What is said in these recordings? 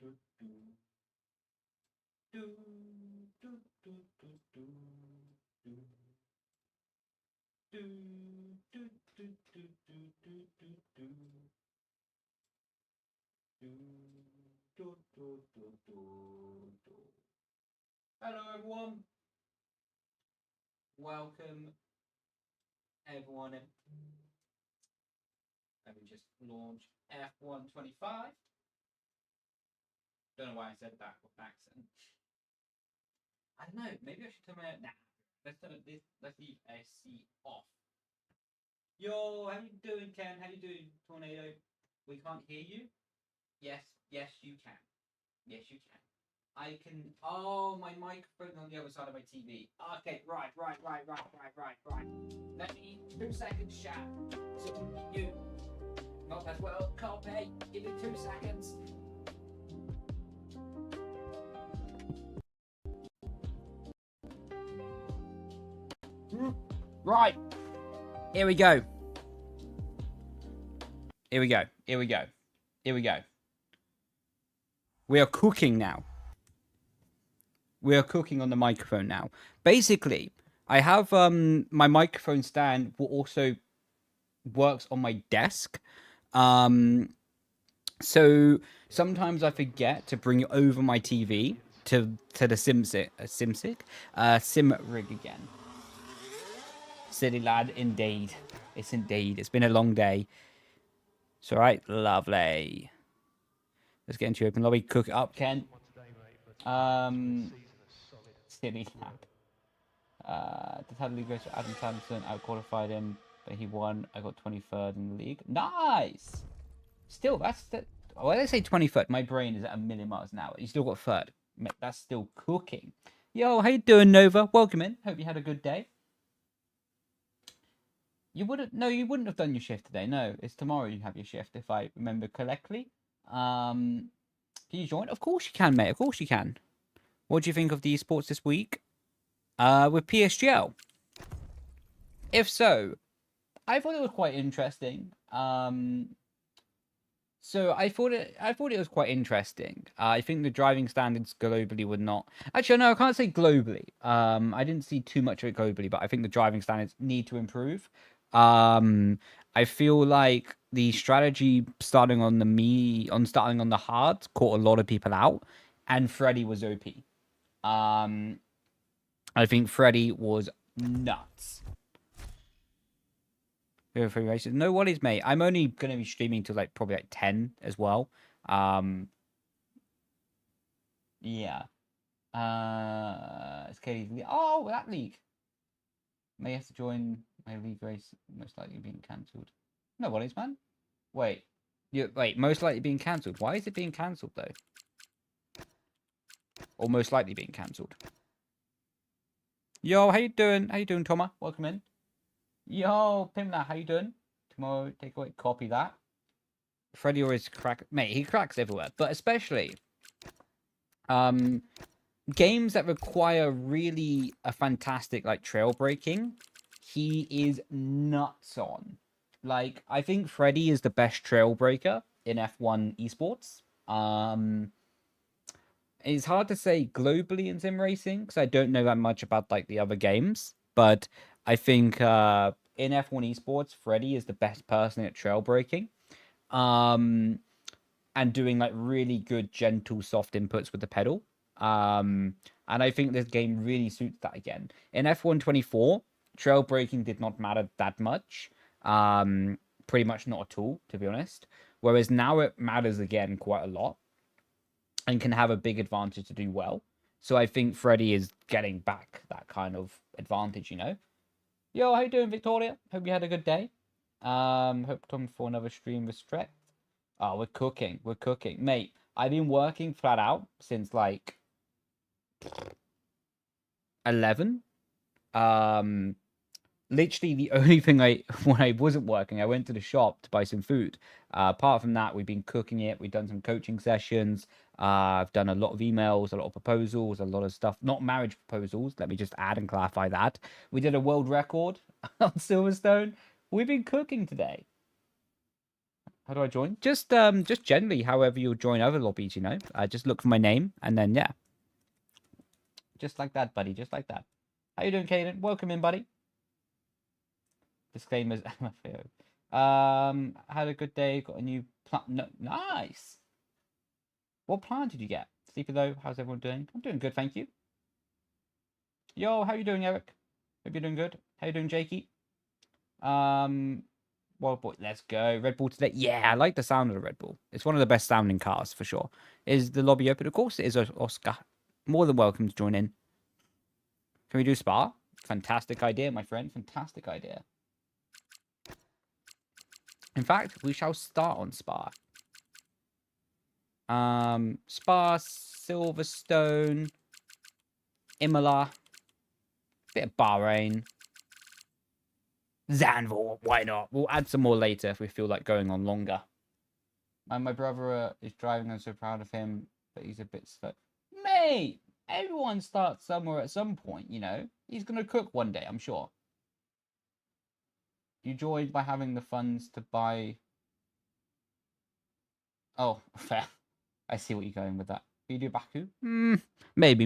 Hello everyone. Welcome everyone in. Let me just launch F125. Don't know why I said that with accent. I don't know, maybe I should turn my let's turn this, let's leave SC off. Yo, how you doing, Ken? How you doing, Tornado? We can't hear you? Yes, you can. Yes, you can. I can. Oh, my microphone's on the other side of my TV. Okay, right. Let me 2 seconds, chat. So you not as well. Copy. Give me 2 seconds. Right. Here we go. We are cooking now. We are cooking on the microphone now. Basically, I have my microphone stand also works on my desk. So sometimes I forget to bring it over my TV to the sim rig again. Silly lad, indeed. It's indeed. It's been a long day. It's all right. Lovely. Let's get into open lobby. Cook it up, Ken. Silly lad. The title league goes to Adam Sanderson. I qualified him, but he won. I got 23rd in the league. Nice. Still, that's the. When I say 23rd, my brain is at 1,000,000 miles an hour. You still got third. That's still cooking. Yo, how you doing, Nova? Welcome in. Hope you had a good day. You wouldn't have done your shift today. No, it's tomorrow you have your shift, if I remember correctly. Can you join? Of course you can, mate. Of course you can. What do you think of the esports this week? With PSGL. If so, I thought it was quite interesting. So I thought it was quite interesting. I think the driving standards globally were not. Actually, no, I can't say globally. I didn't see too much of it globally, but I think the driving standards need to improve. I feel like the strategy starting on the hard caught a lot of people out, and Freddie was OP. I think Freddie was nuts. Races. No worries, mate. I'm only going to be streaming till probably 10 as well. Yeah. It's Katie's league. Oh, that league. May have to join my league race. Most likely being cancelled. No worries, man. Wait. Most likely being cancelled. Why is it being cancelled though? Or most likely being cancelled. Yo, how you doing? How you doing, Thomas? Welcome in. Yo, Pimla, how you doing? Tomorrow, take away, copy that. Freddy always mate, he cracks everywhere, but especially games that require really a fantastic trail breaking, he is nuts on. I think Freddy is the best trail breaker in F1 esports. It's hard to say globally in sim racing because I don't know that much about the other games, but I think in F1 esports, Freddy is the best person at trail breaking, and doing really good, gentle, soft inputs with the pedal. And I think this game really suits that again. In F1 24, trail breaking did not matter that much. Pretty much not at all, to be honest. Whereas now it matters again quite a lot and can have a big advantage to do well. So I think Freddy is getting back that kind of advantage, you know. Yo, how you doing, Victoria? Hope you had a good day. Hope to come for another stream with Stret. Oh, we're cooking. Mate, I've been working flat out since 11. Literally the only thing when I wasn't working, I went to the shop to buy some food. Apart from that, we've been cooking it. We've done some coaching sessions. I've done a lot of emails, a lot of proposals, a lot of stuff. Not marriage proposals. Let me just add and clarify that. We did a world record on Silverstone. We've been cooking today. How do I join? Just generally, however you'll join other lobbies, you know. Just look for my name, and then, yeah. Just like that, buddy. Just like that. How you doing, Caden? Welcome in, buddy. Disclaimers. Had a good day. Got a new plant. No, nice. What plant did you get? Sleepy though. How's everyone doing? I'm doing good, thank you. Yo, how you doing, Eric? Hope you're doing good. How you doing, Jakey? Well, boy, let's go. Red Bull today. Yeah, I like the sound of the Red Bull. It's one of the best sounding cars for sure. Is the lobby open? Of course it is, Oscar. More than welcome to join in. Can we do Spa? Fantastic idea, my friend. Fantastic idea. In fact, we shall start on Spa. Spa, Silverstone, Imola, bit of Bahrain, Zandvoort. Why not? We'll add some more later if we feel like going on longer. And my brother is driving. I'm so proud of him, but he's a bit slow. Mate, everyone starts somewhere at some point, you know. He's gonna cook one day, I'm sure. You joined by having the funds to buy. Oh, fair. I see what you're going with that. You do Baku? Maybe.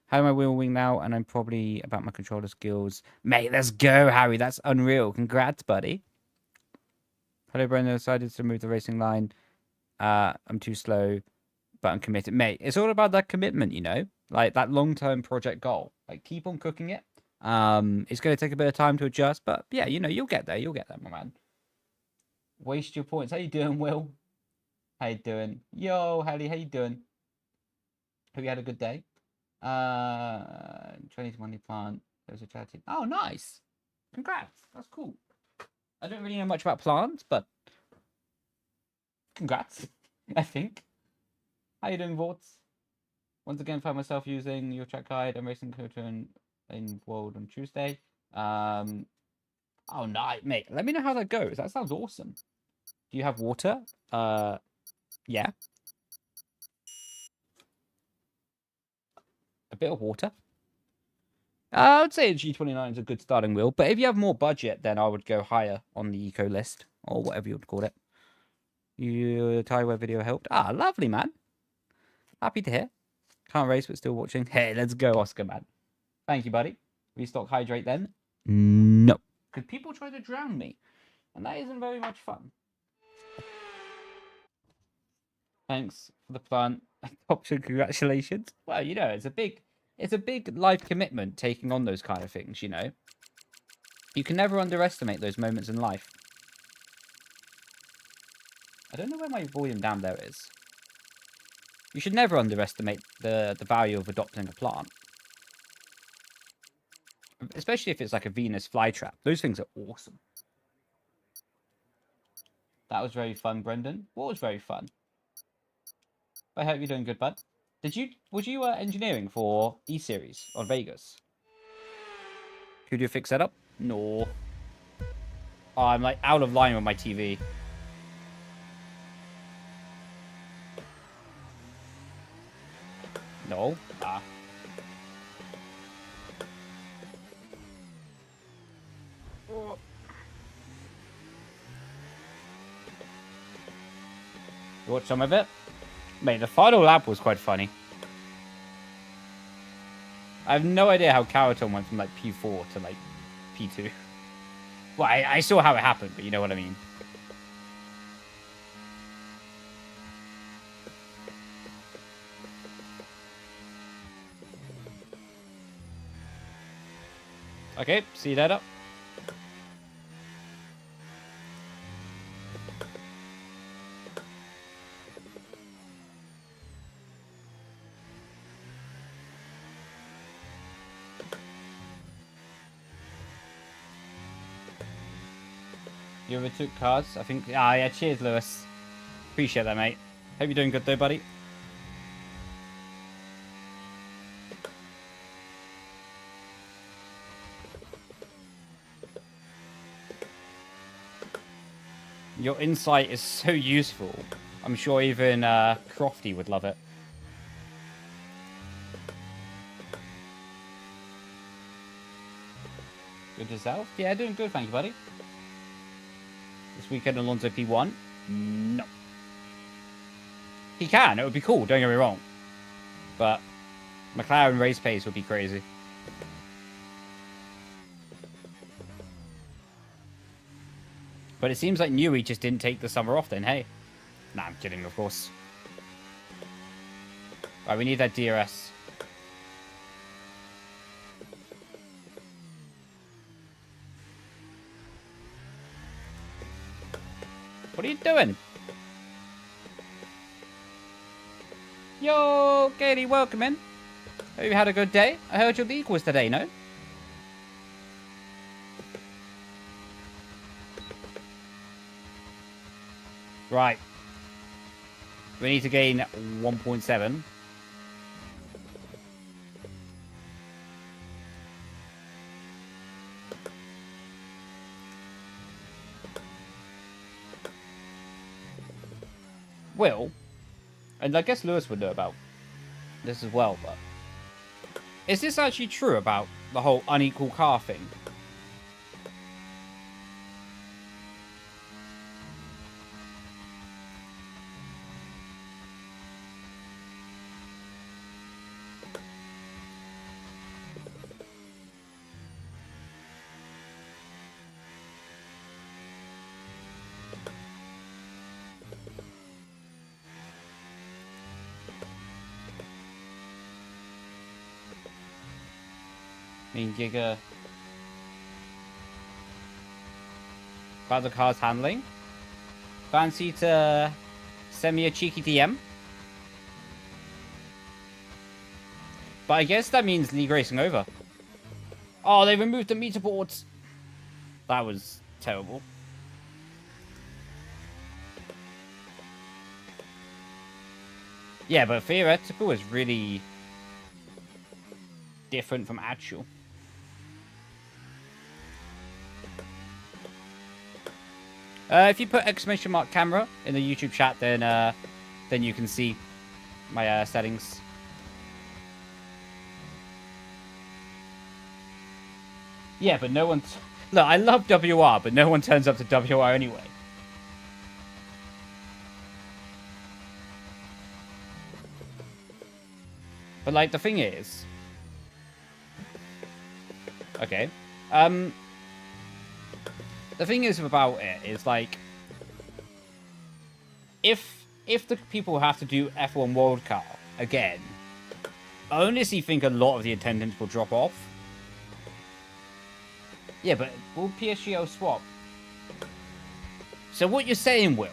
How am I wheeling now? And I'm probably about my controller skills. Mate, let's go, Harry. That's unreal. Congrats, buddy. Hello, Brendon. Decided to move the racing line. I'm too slow, but I'm committed. Mate, it's all about that commitment, you know? Like, that long-term project goal. Like, keep on cooking it. It's going to take a bit of time to adjust, but yeah, you know, you'll get there. You'll get there, my man. Waste your points. How you doing, Will? How you doing? Yo, Haley, how you doing? Hope you had a good day. 2020 plant. There's a charity. Oh, nice. Congrats. That's cool. I don't really know much about plants, but congrats, I think. How you doing, Vorts? Once again, found myself using your track guide and racing coach in World on Tuesday. Oh, nice, mate. Let me know how that goes. That sounds awesome. Do you have water? Yeah. A bit of water. I would say a G29 is a good starting wheel, but if you have more budget, then I would go higher on the eco list, or whatever you would call it. Your Taiwan video helped. Ah, lovely, man. Happy to hear. Can't race, but still watching. Hey, let's go, Oscar, man. Thank you, buddy. Restock hydrate then? No. Because people try to drown me, and that isn't very much fun. Thanks for the plant option. Congratulations. Well, you know, it's a big life commitment taking on those kind of things, you know. You can never underestimate those moments in life. I don't know where my volume down there is. You should never underestimate the value of adopting a plant. Especially if it's like a Venus flytrap. Those things are awesome. That was very fun, Brendon. What was very fun? I hope you're doing good, bud. Was you engineering for E-Series on Vegas? Could you fix that up? No. Oh, I'm like out of line with my TV. No. Ah. Oh. You watch some of it? Mate, the final lap was quite funny. I have no idea how Caraton went from like P4 to like P2. Well, I saw how it happened, but you know what I mean. Okay, see you later. You overtook cars, I think. Ah, yeah, cheers, Lewis. Appreciate that, mate. Hope you're doing good, though, buddy. Your insight is so useful. I'm sure even Crofty would love it. You're yourself? Yeah, doing good, thank you, buddy. This weekend, Alonso P1? No. He can, it would be cool, don't get me wrong. But McLaren race pace would be crazy. But it seems like Newey just didn't take the summer off then, hey. Nah, I'm kidding, of course. Right, we need that DRS. What are you doing? Yo, Katie, welcome in. Hope you had a good day. I heard your league was today, no? Right. We need to gain 1.7. Will, and I guess Lewis would know about this as well, but is this actually true about the whole unequal car thing? Giga. About the car's handling. Fancy to send me a cheeky DM? But I guess that means league racing over. Oh, they removed the meter boards. That was terrible. Yeah, but theoretical is really different from actual. If you put !mark camera in the YouTube chat, then you can see my settings. Yeah, but no one... Look, I love WR, but no one turns up to WR anyway. But, like, the thing is... Okay. The thing is about it is, like, if the people have to do F1 World Car again, I honestly think a lot of the attendance will drop off. Yeah, but will PSGL swap? So what you're saying, Will,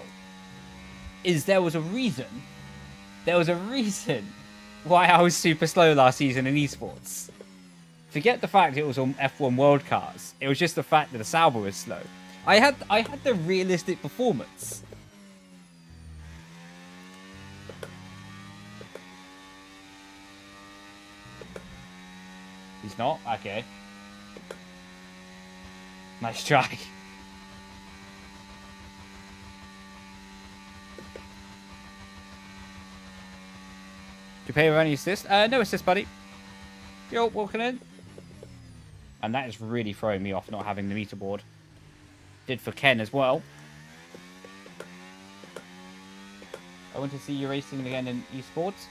is there was a reason why I was super slow last season in Esports. Forget the fact it was on F1 World Cars. It was just the fact that the Sauber was slow. I had the realistic performance. He's not? Okay. Nice try. Do you pay with any assist? No assist, buddy. Yo, walking in. And that is really throwing me off not having the meter board. Did for Ken as well. I want to see you racing again in Esports.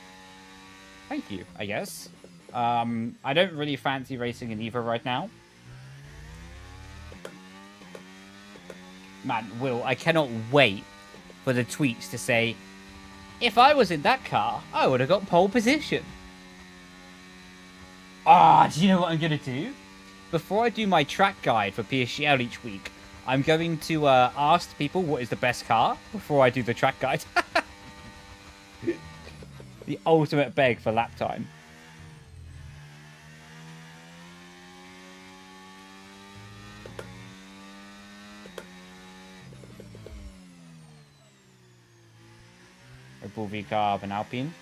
Thank you, I guess. I don't really fancy racing in either right now. Man, Will, I cannot wait for the tweets to say, if I was in that car, I would have got pole position. Ah, do you know what I'm going to do? Before I do my track guide for PSGL each week, I'm going to ask people what is the best car before I do the track guide. The ultimate beg for lap time. Red Bull V Carb and Alpine.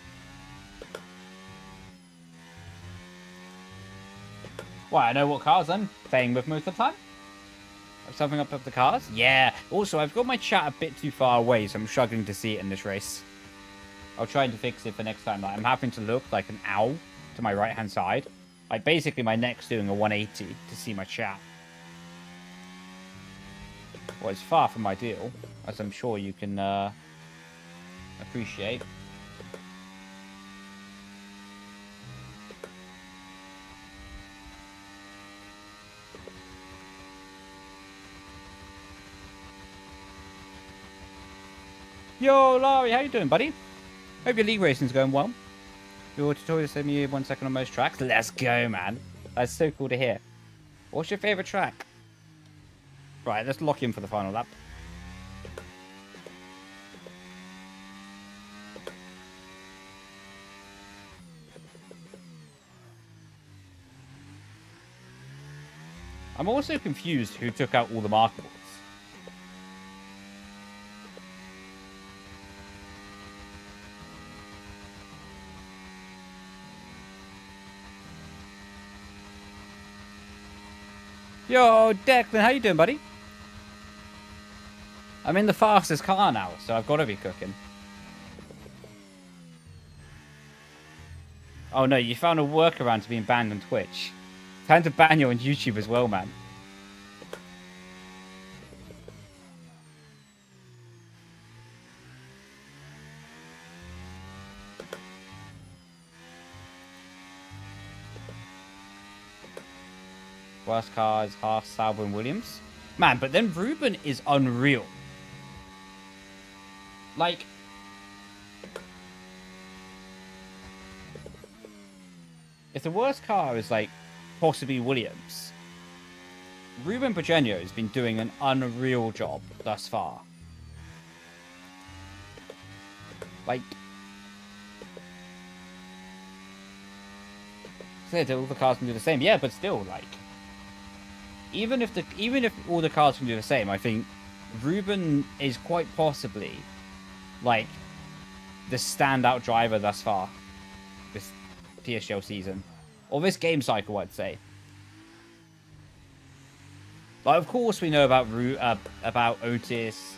Well, I know what cars I'm playing with most of the time. Something up the cars? Yeah. Also, I've got my chat a bit too far away, so I'm struggling to see it in this race. I'll try to fix it for next time. Like, I'm having to look like an owl to my right-hand side. Like, basically, my neck's doing a 180 to see my chat. Well, it's far from ideal, as I'm sure you can appreciate. Yo, Larry, how you doing, buddy? Hope your league racing's going well. Your tutorial saved me 1 second on most tracks. Let's go, man. That's so cool to hear. What's your favorite track? Right, let's lock in for the final lap. I'm also confused who took out all the markables. Yo, Declan, how you doing, buddy? I'm in the fastest car now, so I've got to be cooking. Oh no, you found a workaround to being banned on Twitch. Time to ban you on YouTube as well, man. Worst car is half Sauber and Williams. Man, but then Ruben is unreal. Like, if the worst car is, like, possibly Williams, Ruben Pagenio has been doing an unreal job thus far. Like, said all the cars can do the same. Yeah, but still, like, even if all the cars can do the same, I think Ruben is quite possibly, like, the standout driver thus far this PSGL season, or this game cycle, I'd say. Like, of course, we know about Otis,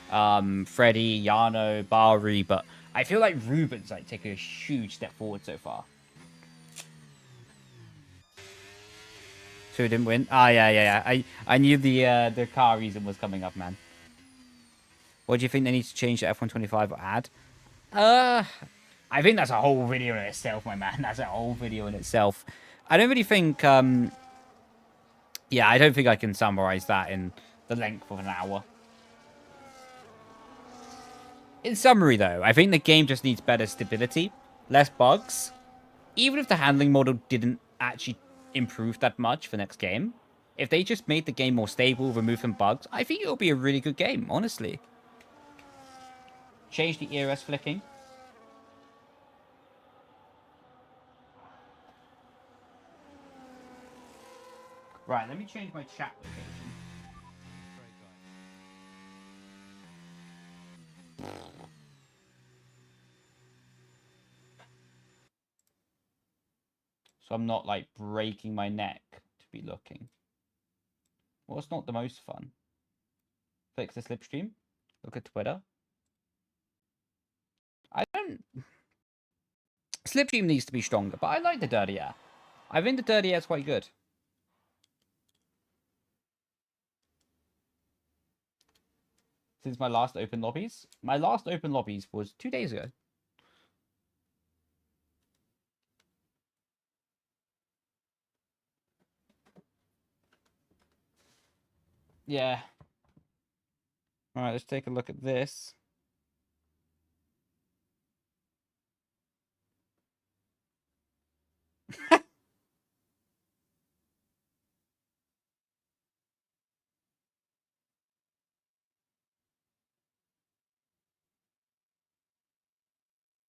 Freddie, Yano, Bari, but I feel like Ruben's like taking a huge step forward so far. So he didn't win. Ah, yeah. I knew the car reason was coming up, man. What do you think they need to change to F125 or add? I think that's a whole video in itself, my man. That's a whole video in itself. I don't really think, yeah, I don't think I can summarize that in the length of an hour. In summary, though, I think the game just needs better stability, less bugs. Even if the handling model didn't actually improve that much for next game, if they just made the game more stable, remove some bugs, I think it'll be a really good game, honestly. Change the ERS flicking. Right, let me change my chat location. So I'm not, like, breaking my neck to be looking. Well, it's not the most fun. Fix the Slipstream. Look at Twitter. I don't... Slipstream needs to be stronger, but I like the Dirty Air. I think the Dirty Air is quite good. Since my last open lobbies? My last open lobbies was 2 days ago. Yeah. Alright, let's take a look at this.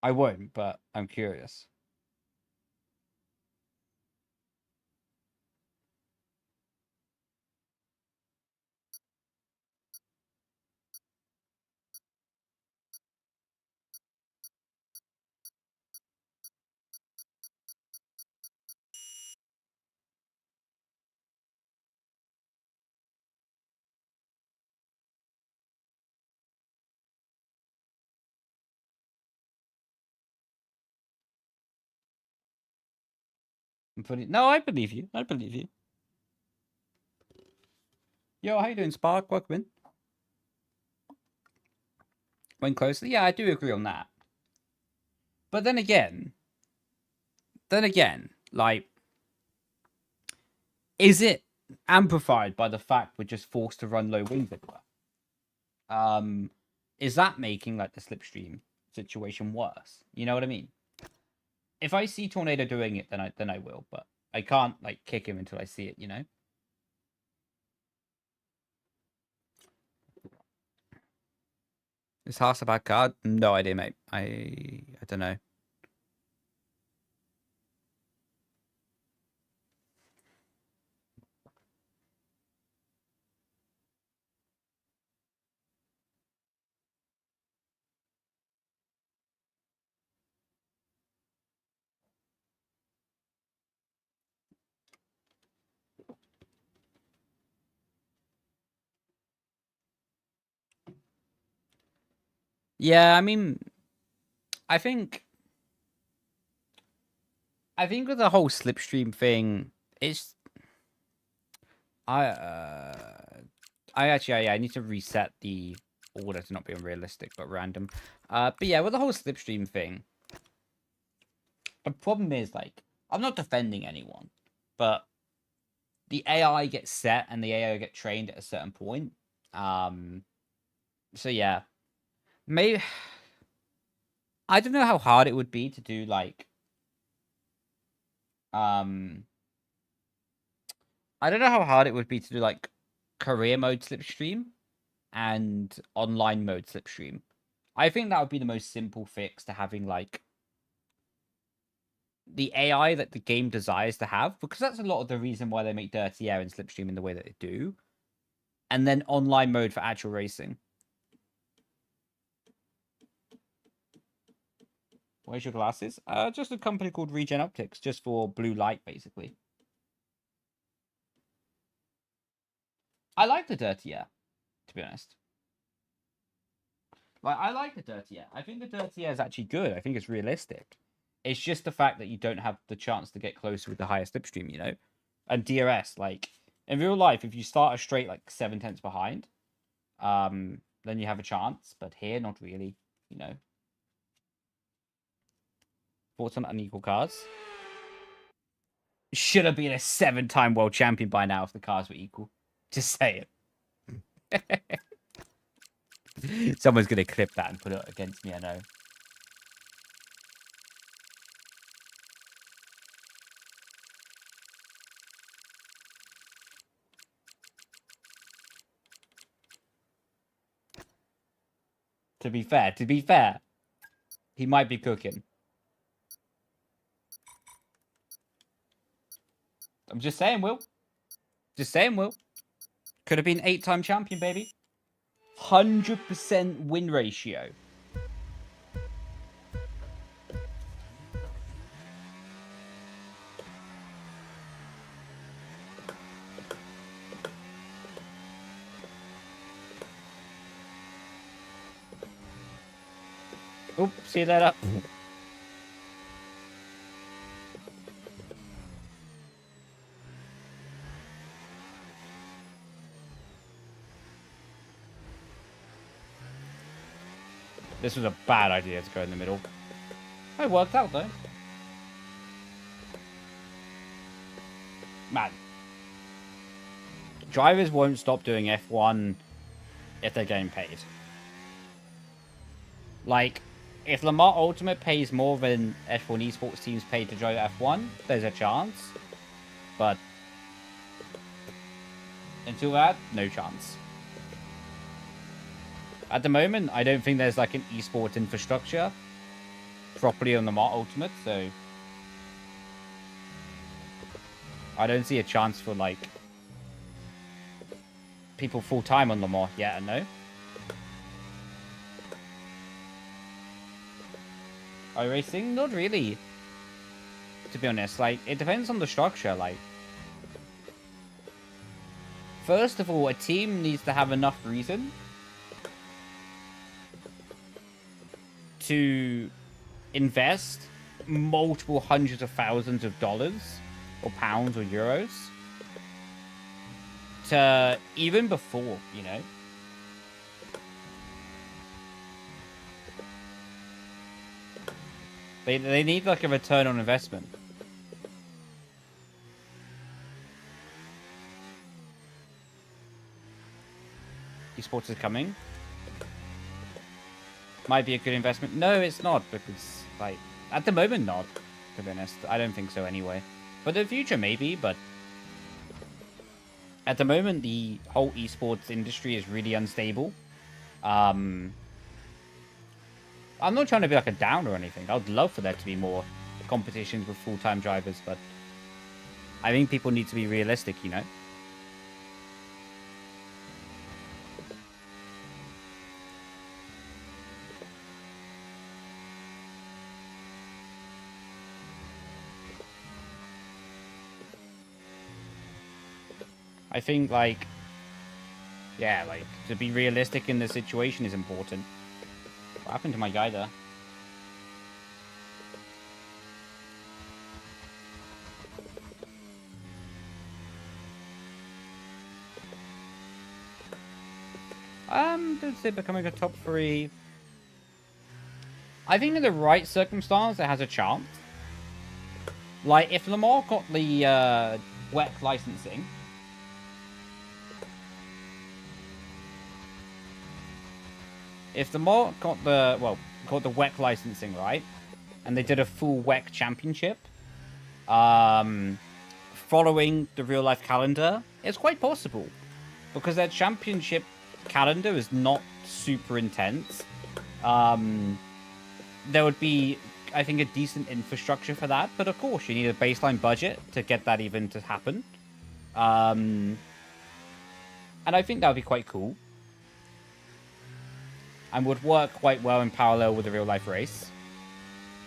I won't, but I'm curious. No, I believe you. I believe you. Yo, how you doing, Spark? Welcome in. when closer. Yeah, I do agree on that. But then again, like, is it amplified by the fact we're just forced to run low wing vigor? Is that making like the Slipstream situation worse? You know what I mean? If I see Tornado doing it, then I will, but I can't like kick him until I see it, you know? Is Haas a bad card? No idea, mate. I don't know. Yeah, I mean, I think with the whole Slipstream thing, it's I need to reset the order to not be unrealistic but random. But yeah, with the whole Slipstream thing, the problem is like I'm not defending anyone, but the AI gets set and the AI get trained at a certain point. So yeah, maybe I don't know how hard it would be to do like I don't know how hard it would be to do like career mode Slipstream and online mode Slipstream. I think that would be the most simple fix to having like the AI that the game desires to have, because that's a lot of the reason why they make Dirty Air and Slipstream in the way that they do. And then online mode for actual racing. Where's your glasses? Just a company called Regen Optics, just for blue light, basically. I like the Dirty Air, to be honest. Like, I like the Dirty Air. I think the Dirty Air is actually good. I think it's realistic. It's just the fact that you don't have the chance to get closer with the higher Slipstream, you know? And DRS, like, in real life, if you start a straight, like, 7/10 behind, then you have a chance. But here, not really, you know? Thoughts on unequal cars? Should have been a 7-time world champion by now if the cars were equal. Just say it. Someone's going to clip that and put it against me, I know. To be fair, he might be cooking. I'm just saying, Will. Just saying, Will. Could have been 8-time champion, baby. 100% win ratio. Oop, see that up. This was a bad idea to go in the middle. It worked out, though. Man. Drivers won't stop doing F1 if they're getting paid. Like, if Lamar Ultimate pays more than F1 esports teams pay to drive F1, there's a chance. But until that, no chance. At the moment, I don't think there's like an esports infrastructure properly on Lamar Ultimate, so I don't see a chance for like people full-time on Lamar yet, no. iRacing? Not really. To be honest, like, it depends on the structure, like. First of all, a team needs to have enough reason to invest multiple hundreds of thousands of dollars, or pounds, or euros, to even before, you know. They need like a return on investment. Esports is coming. Might be a good investment. No, it's not, because like at the moment not, to be honest. I don't think so anyway. For the future maybe, but at the moment the whole esports industry is really unstable. I'm not trying to be like a downer or anything. I'd love for there to be more competitions with full-time drivers, but I think people need to be realistic, you know? I think, like, yeah, like, to be realistic in the situation is important. What happened to my guy there? Don't say becoming a top 3. I think in the right circumstance, it has a chance. Like, if Lamar got the WEC licensing, if Lamar got the WEC licensing, right, and they did a full WEC championship, following the real life calendar, it's quite possible, because their championship calendar is not super intense. There would be, I think, a decent infrastructure for that, but of course you need a baseline budget to get that even to happen. And I think that would be quite cool, and would work quite well in parallel with a real life race.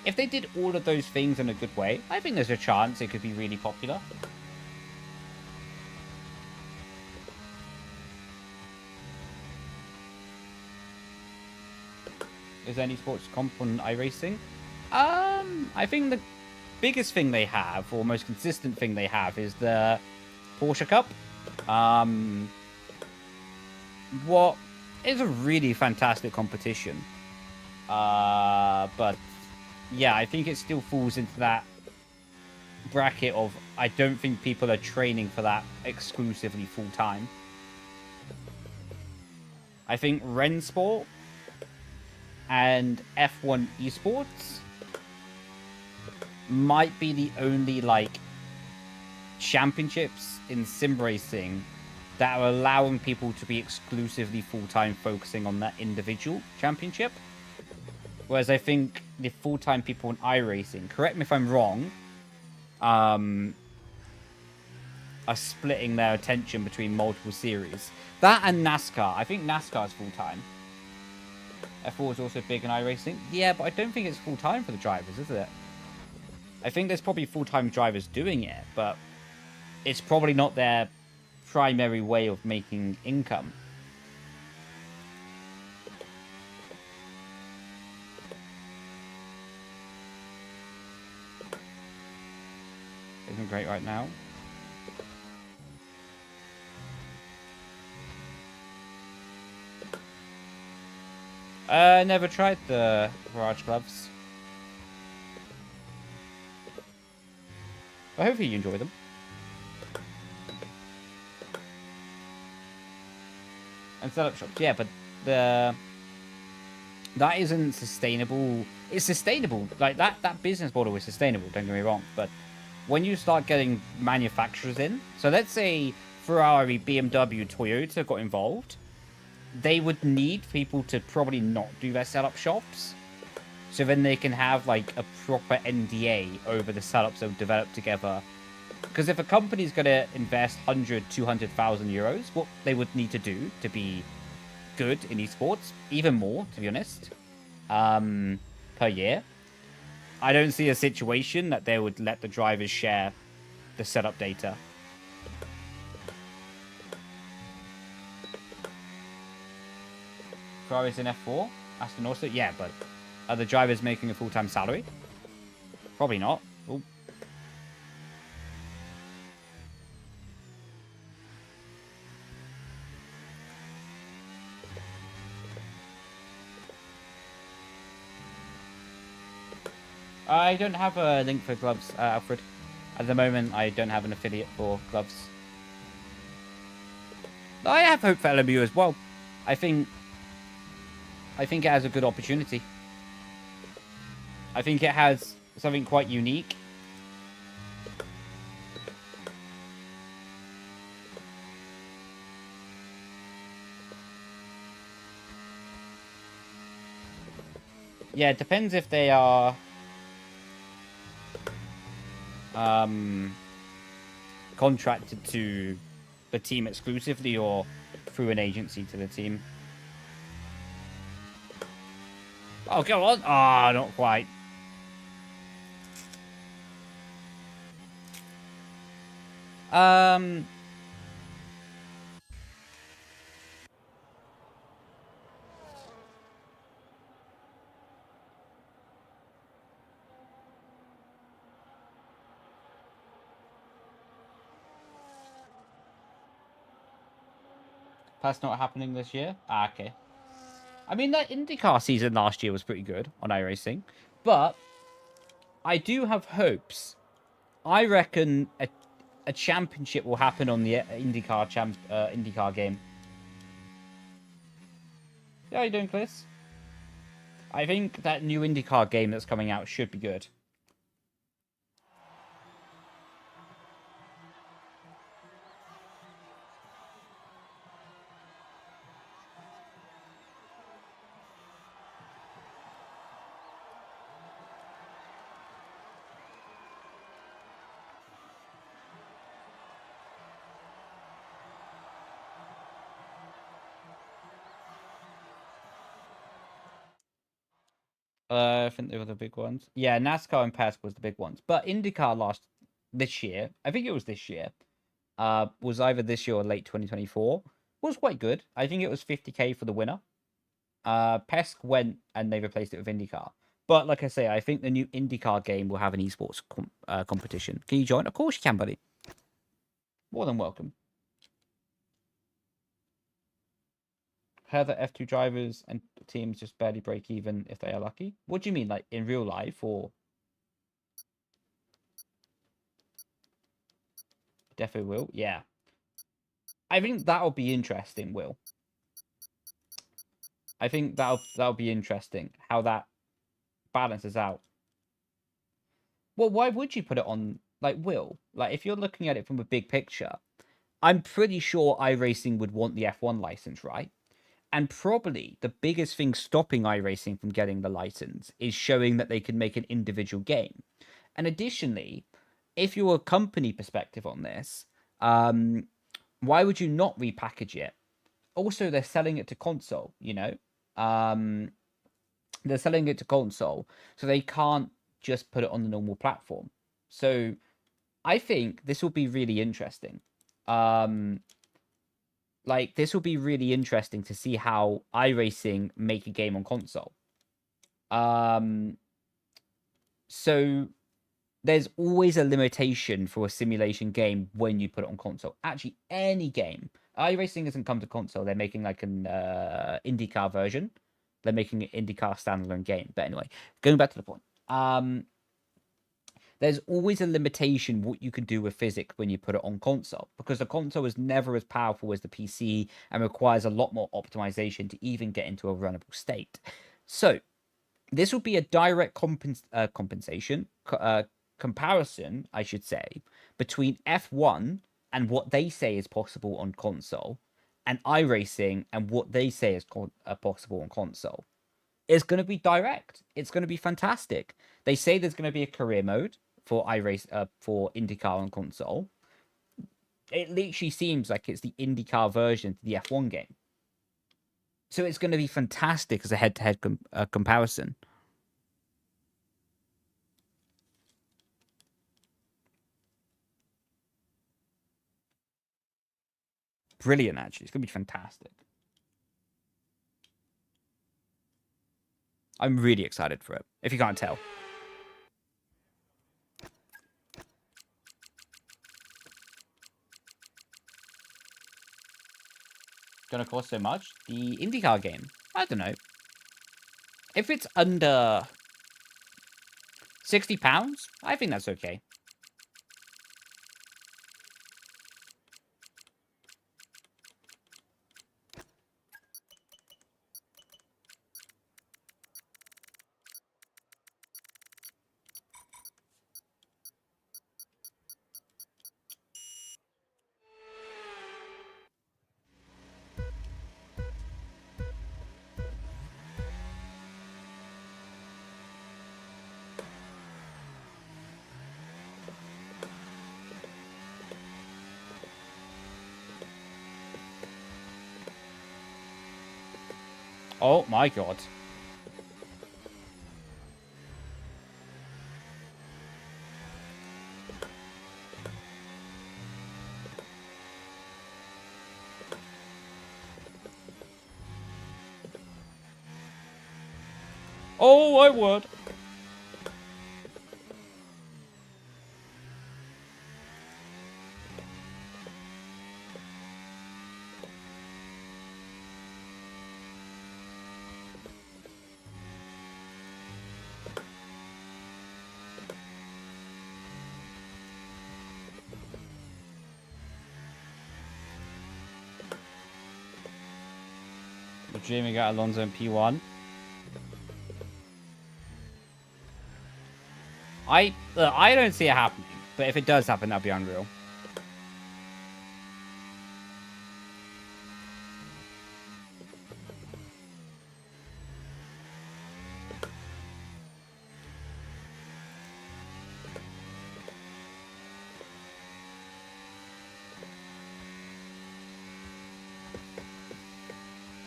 If they did all of those things in a good way, I think there's a chance it could be really popular. Is there any sports comp on iRacing? I think the biggest thing they have, or most consistent thing they have, is the Porsche Cup. What is a really fantastic competition. But yeah, I think it still falls into that bracket of, I don't think people are training for that exclusively full time. I think Rensport and F1 Esports might be the only, like, championships in sim racing that are allowing people to be exclusively full-time focusing on that individual championship. Whereas I think the full-time people in iRacing, correct me if I'm wrong, are splitting their attention between multiple series. That and NASCAR. I think NASCAR is full-time. F4 is also big in iRacing. Yeah, but I don't think it's full-time for the drivers, is it? I think there's probably full-time drivers doing it, but it's probably not their primary way of making income. Isn't great right now. Never tried the Garage gloves. But hopefully you enjoy them. And setup shops, yeah, but that isn't sustainable. It's sustainable, like that business model is sustainable, don't get me wrong, but when you start getting manufacturers in, so let's say Ferrari, BMW, Toyota got involved, they would need people to probably not do their setup shops, so then they can have like a proper NDA over the setups they'll develop together. Because if a company's going to invest 100, 200,000 euros, what they would need to do to be good in esports, even more, to be honest, per year, I don't see a situation that they would let the drivers share the setup data. Ferrari's in F4, Aston also, yeah, but are the drivers making a full-time salary? Probably not. Ooh. I don't have a link for gloves, Alfred. At the moment, I don't have an affiliate for gloves. I have hope for LMU as well. I think it has a good opportunity. I think it has something quite unique. Yeah, it depends if they are contracted to the team exclusively or through an agency to the team. Oh, go on. Ah, not quite. That's not happening this year? Ah, okay. I mean, that IndyCar season last year was pretty good on iRacing, but I do have hopes. I reckon a championship will happen on the IndyCar game. Yeah, how you doing, Chris? I think that new IndyCar game that's coming out should be good. I think they were the big ones. Yeah, NASCAR and PES was the big ones. But IndyCar this year, I think it was this year, was either this year or late 2024, was quite good. I think it was 50k for the winner. PES went and they replaced it with IndyCar. But like I say, I think the new IndyCar game will have an esports competition. Can you join? Of course you can, buddy. More than welcome. Heather F2 drivers and teams just barely break even if they are lucky. What do you mean, like in real life or? Defo will, yeah. I think that'll be interesting, Will. I think that'll be interesting how that balances out. Well, why would you put it on like Will? Like if you're looking at it from a big picture, I'm pretty sure iRacing would want the F1 license, right? And probably the biggest thing stopping iRacing from getting the license is showing that they can make an individual game. And additionally, if you're a company perspective on this, why would you not repackage it? Also, they're selling it to console, you know? They're selling it to console, so they can't just put it on the normal platform. So I think this will be really interesting. Like, this will be really interesting to see how iRacing make a game on console. So there's always a limitation for a simulation game when you put it on console. Actually, any game. iRacing hasn't come to console. They're making like an IndyCar version. They're making an IndyCar standalone game. But anyway, going back to the point. There's always a limitation what you can do with physics when you put it on console, because the console is never as powerful as the PC and requires a lot more optimization to even get into a runnable state. So this will be a direct comparison, I should say, between F1 and what they say is possible on console, and iRacing and what they say is possible on console. It's going to be direct. It's going to be fantastic. They say there's going to be a career mode for for IndyCar on console. It literally seems like it's the IndyCar version to the F1 game. So it's going to be fantastic as a head-to-head comparison. Brilliant, actually. It's going to be fantastic. I'm really excited for it, if you can't tell. Gonna cost so much? The IndyCar game? I don't know. If it's under £60? I think that's okay. Oh my god. Oh, I would. We're dreaming out Alonso in P1. I don't see it happening, but if it does happen, that'd be unreal.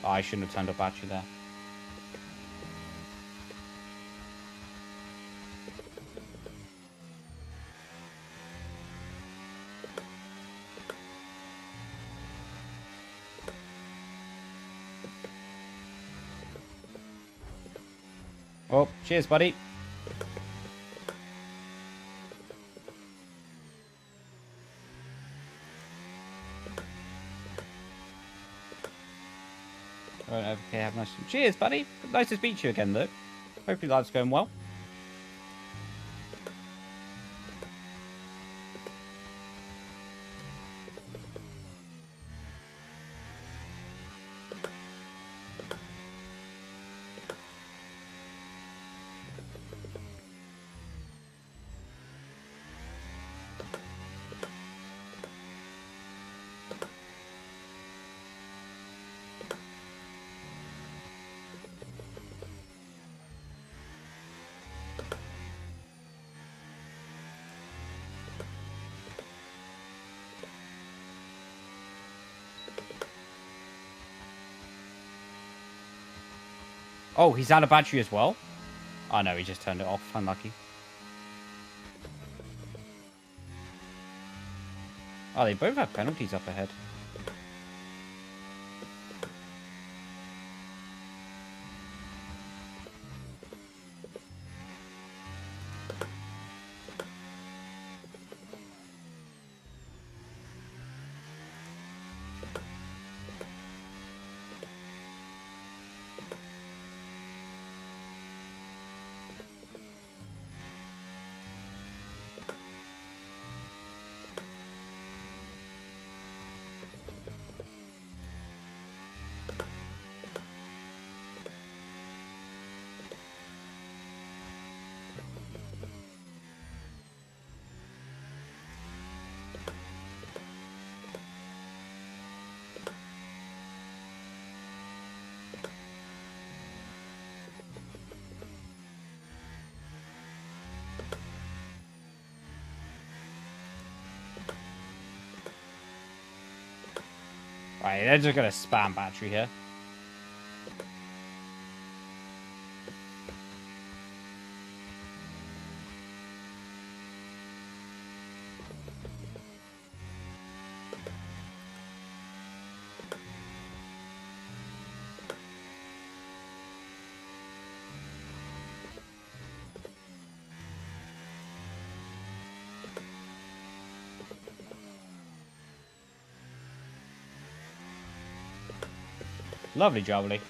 Oh, I shouldn't have turned up battery there. Oh, cheers, buddy. Right, okay, have a nice... Cheers, buddy. Nice to speak to you again, though. Hopefully life's going well. Oh, he's out of battery as well? Oh, no, he just turned it off. Unlucky. Oh, they both have penalties up ahead. Right, they're just gonna spam battery here. Lovely jubbly.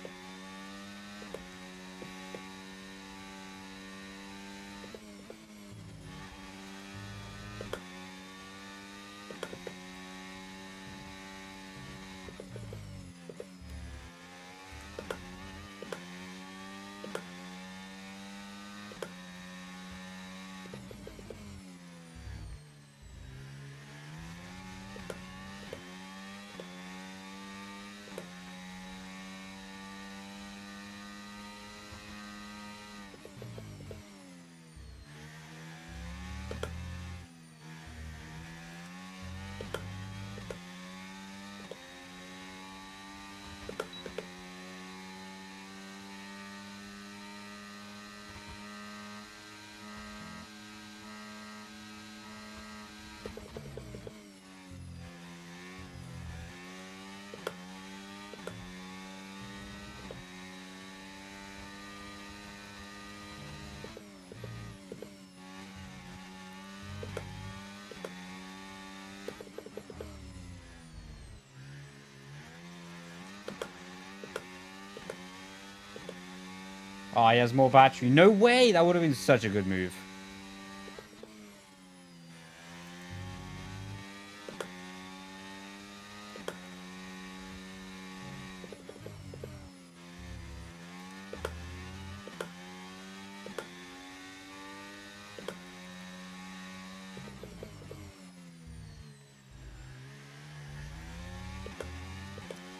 Oh, he has more battery. No way! That would have been such a good move.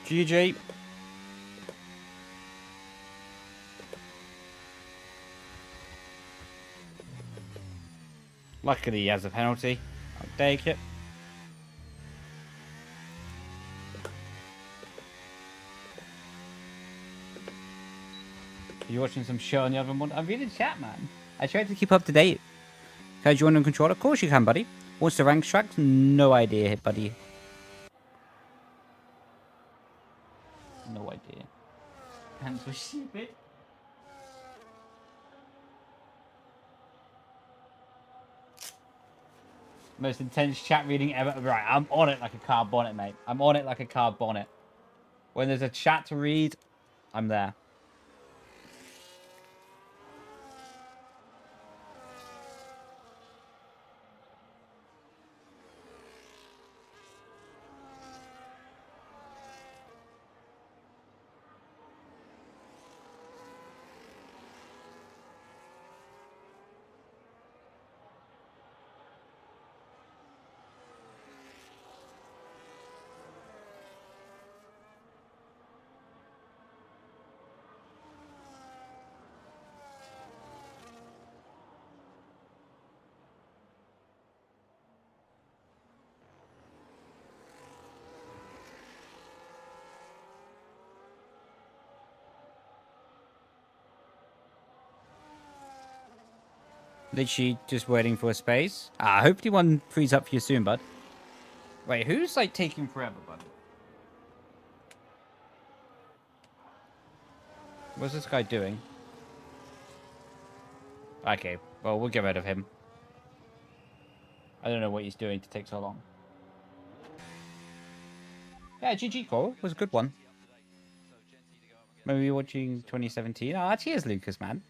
GG. Luckily, he has a penalty. I'll take it. Are you watching some shit on the other one? I'm reading chat, man. I tried to keep up to date. Can I join on control? Of course you can, buddy. What's the rank tracks? No idea, buddy. No idea. Hands were stupid. Most intense chat reading ever. Right, I'm on it like a car bonnet, mate. I'm on it like a car bonnet. When there's a chat to read, I'm there. Literally just waiting for a space. Hopefully one frees up for you soon, bud. Wait, who's like taking forever, bud? What's this guy doing? Okay, well, we'll get rid of him. I don't know what he's doing to take so long. Yeah, GG Cole was a good one. Maybe watching 2017. Ah, cheers, Lucas, man.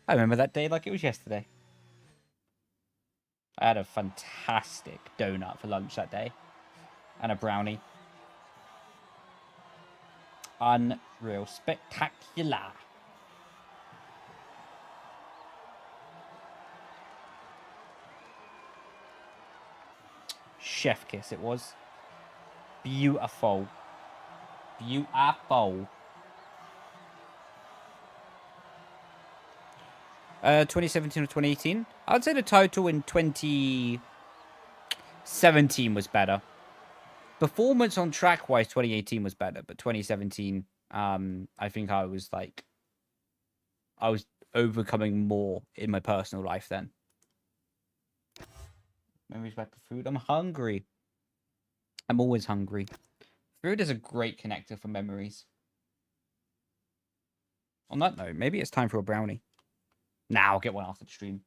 I remember that day like it was yesterday. I had a fantastic donut for lunch that day. And a brownie. Unreal. Spectacular. Chef kiss it was. Beautiful. Beautiful. 2017 or 2018? I would say the total in 2017 was better. Performance on track-wise, 2018 was better, but 2017, I think I was overcoming more in my personal life then. Memories back to food. I'm hungry. I'm always hungry. Food is a great connector for memories. On that note, maybe it's time for a brownie. Nah, I'll get one after the stream.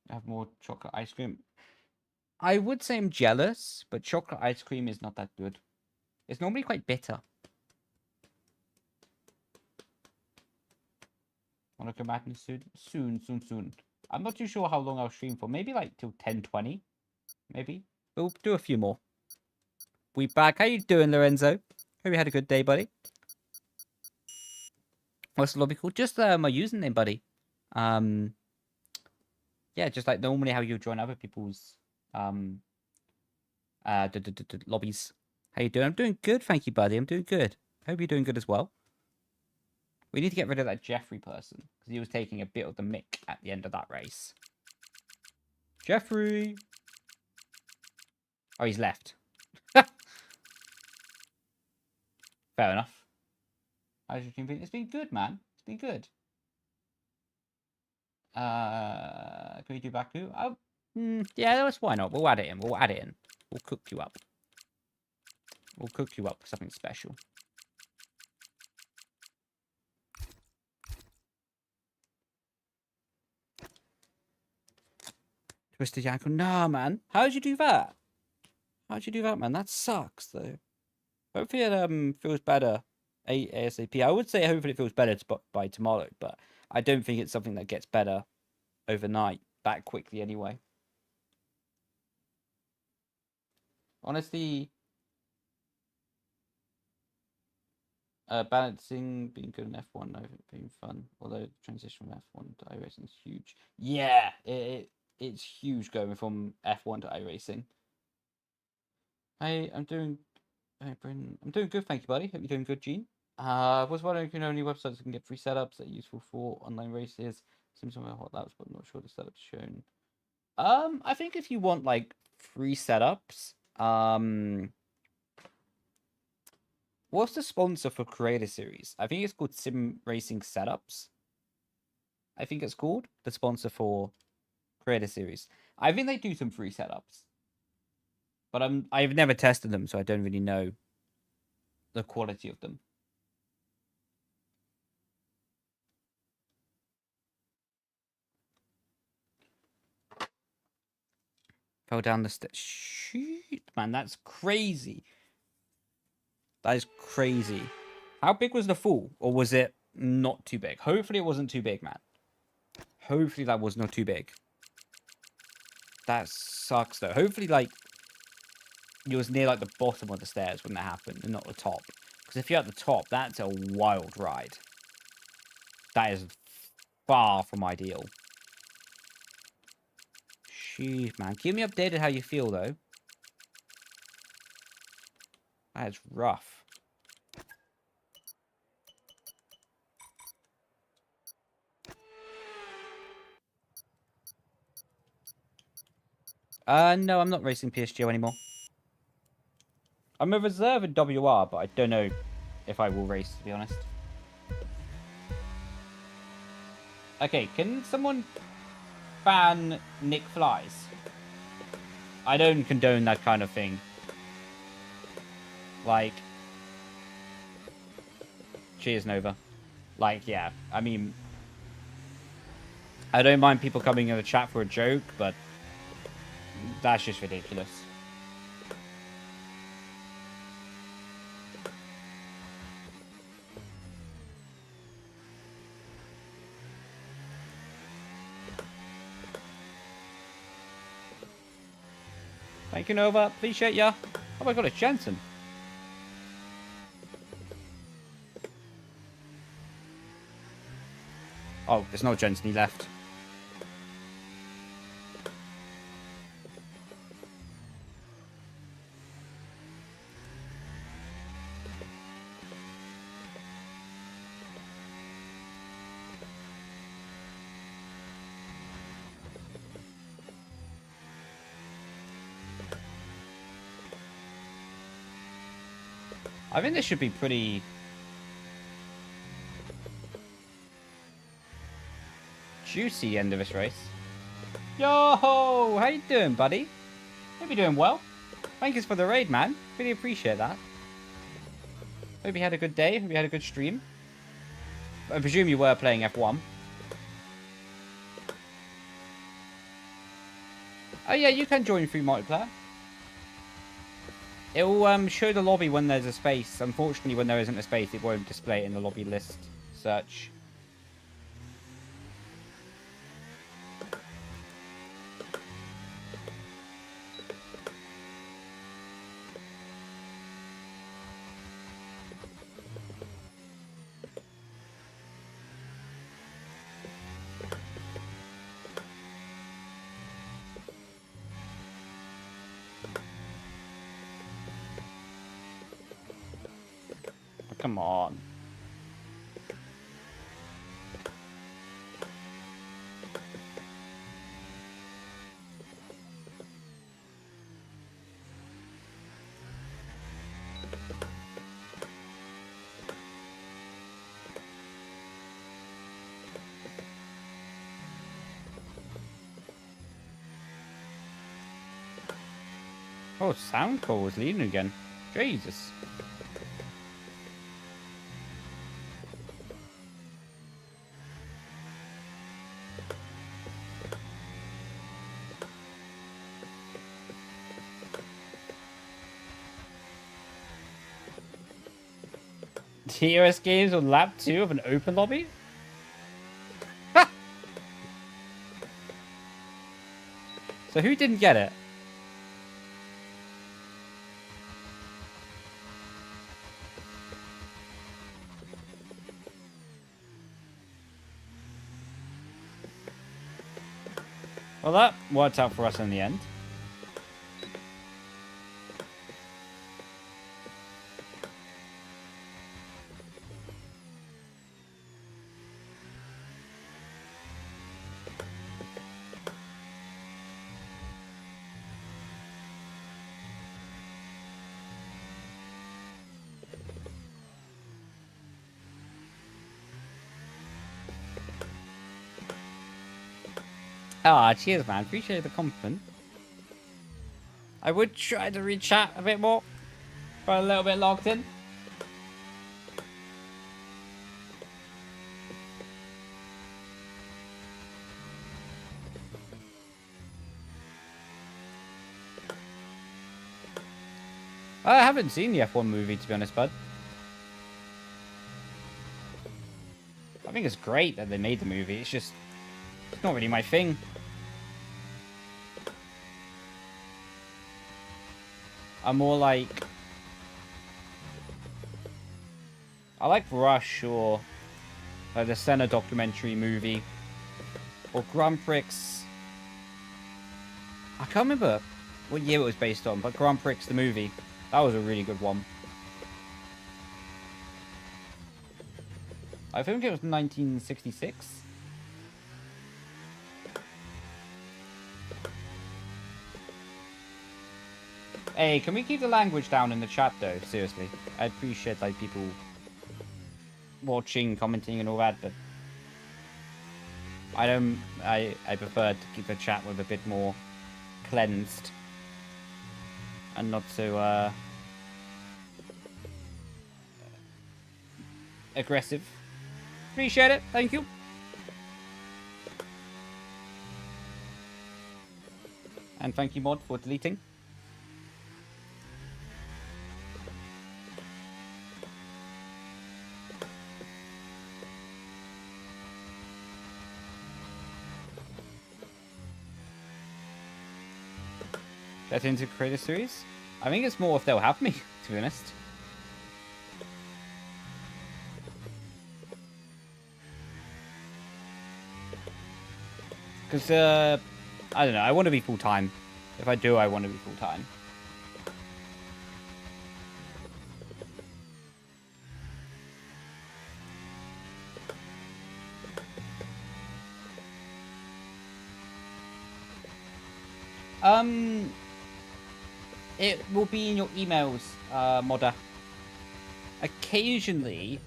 Have more chocolate ice cream. I would say I'm jealous, but chocolate ice cream is not that good. It's normally quite bitter. Wanna come back soon? Soon. I'm not too sure how long I'll stream for. Maybe like till 10:20. Maybe. We'll do a few more. We back. How you doing, Lorenzo? Hope you had a good day, buddy. What's the lobby called? Just my username, buddy. Yeah, just like normally how you join other people's lobbies. How you doing? I'm doing good, thank you, buddy. I'm doing good. Hope you're doing good as well. We need to get rid of that Jeffrey person because he was taking a bit of the mick at the end of that race. Jeffrey. Oh, he's left. Fair enough. How's your team been? It's been good, man. It's been good. Can we do Baku? Oh, yeah, why not? We'll add it in. We'll add it in. We'll cook you up. We'll cook you up for something special. Twisted your ankle. Nah, man. How'd you do that? How'd you do that, man? That sucks, though. Hopefully it feels better ASAP. I would say hopefully it feels better by tomorrow, but I don't think it's something that gets better overnight, that quickly anyway. Honestly, balancing being good in F1 over being fun, although the transition from F1 to iRacing is huge. Yeah, it's huge going from F1 to iRacing. Hey, Brendon. I'm doing good, thank you, buddy. Hope you're doing good, Gene. Was wondering if you know any websites that can get free setups that are useful for online races. Seems some hot laps, but not sure the setups shown. I think if you want like free setups, what's the sponsor for Creator Series? I think it's called Sim Racing Setups. I think it's called the sponsor for Creator Series. I think they do some free setups, but I've never tested them, so I don't really know the quality of them. Fell down the stairs. Shoot, man, that's crazy. That is crazy. How big was the fall? Or was it not too big? Hopefully it wasn't too big, man. Hopefully that was not too big. That sucks, though. Hopefully, like, it was near, like, the bottom of the stairs when that happened and not the top. Because if you're at the top, that's a wild ride. That is far from ideal. Sheesh, man. Keep me updated how you feel, though. That is rough. No, I'm not racing PSG anymore. I'm a reserve in WR, but I don't know if I will race, to be honest. Okay, can someone ban Nick Flies? I don't condone that kind of thing. Like, cheers, Nova. Like, yeah, I mean, I don't mind people coming in the chat for a joke, but that's just ridiculous. Thank you, Nova. Appreciate ya. Oh my god, it's Jensen. Oh, there's no Jensen. He left. I think this should be pretty juicy end of this race. Yo, how you doing, buddy? Hope you're doing well. Thank you for the raid, man. Really appreciate that. Hope you had a good day. Hope you had a good stream. I presume you were playing F1. Oh yeah, you can join free multiplayer. It will show the lobby when there's a space. Unfortunately, when there isn't a space, it won't display it in the lobby list search. Come on. Oh, Soundcore was leading again. Jesus. TOS games on lap 2 of an open lobby? So who didn't get it? Well, that worked out for us in the end. Ah, cheers, man. Appreciate the compliment. I would try to read chat a bit more, but a little bit logged in. I haven't seen the F1 movie, to be honest, bud. I think it's great that they made the movie. It's just, it's not really my thing. I'm more like, I like Rush or the Senna documentary movie or Grand Prix. I can't remember what year it was based on, but Grand Prix the movie, that was a really good one. I think it was 1966. Hey, can we keep the language down in the chat, though? Seriously. I appreciate, like, people watching, commenting, and all that, but I prefer to keep the chat with a bit more cleansed. And not so, aggressive. Appreciate it. Thank you. And thank you, Mod, for deleting. Get into creator series? I think it's more if they'll have me, to be honest. Because, I don't know, I want to be full-time. If I do, I want to be full-time. It will be in your emails, modder. Occasionally,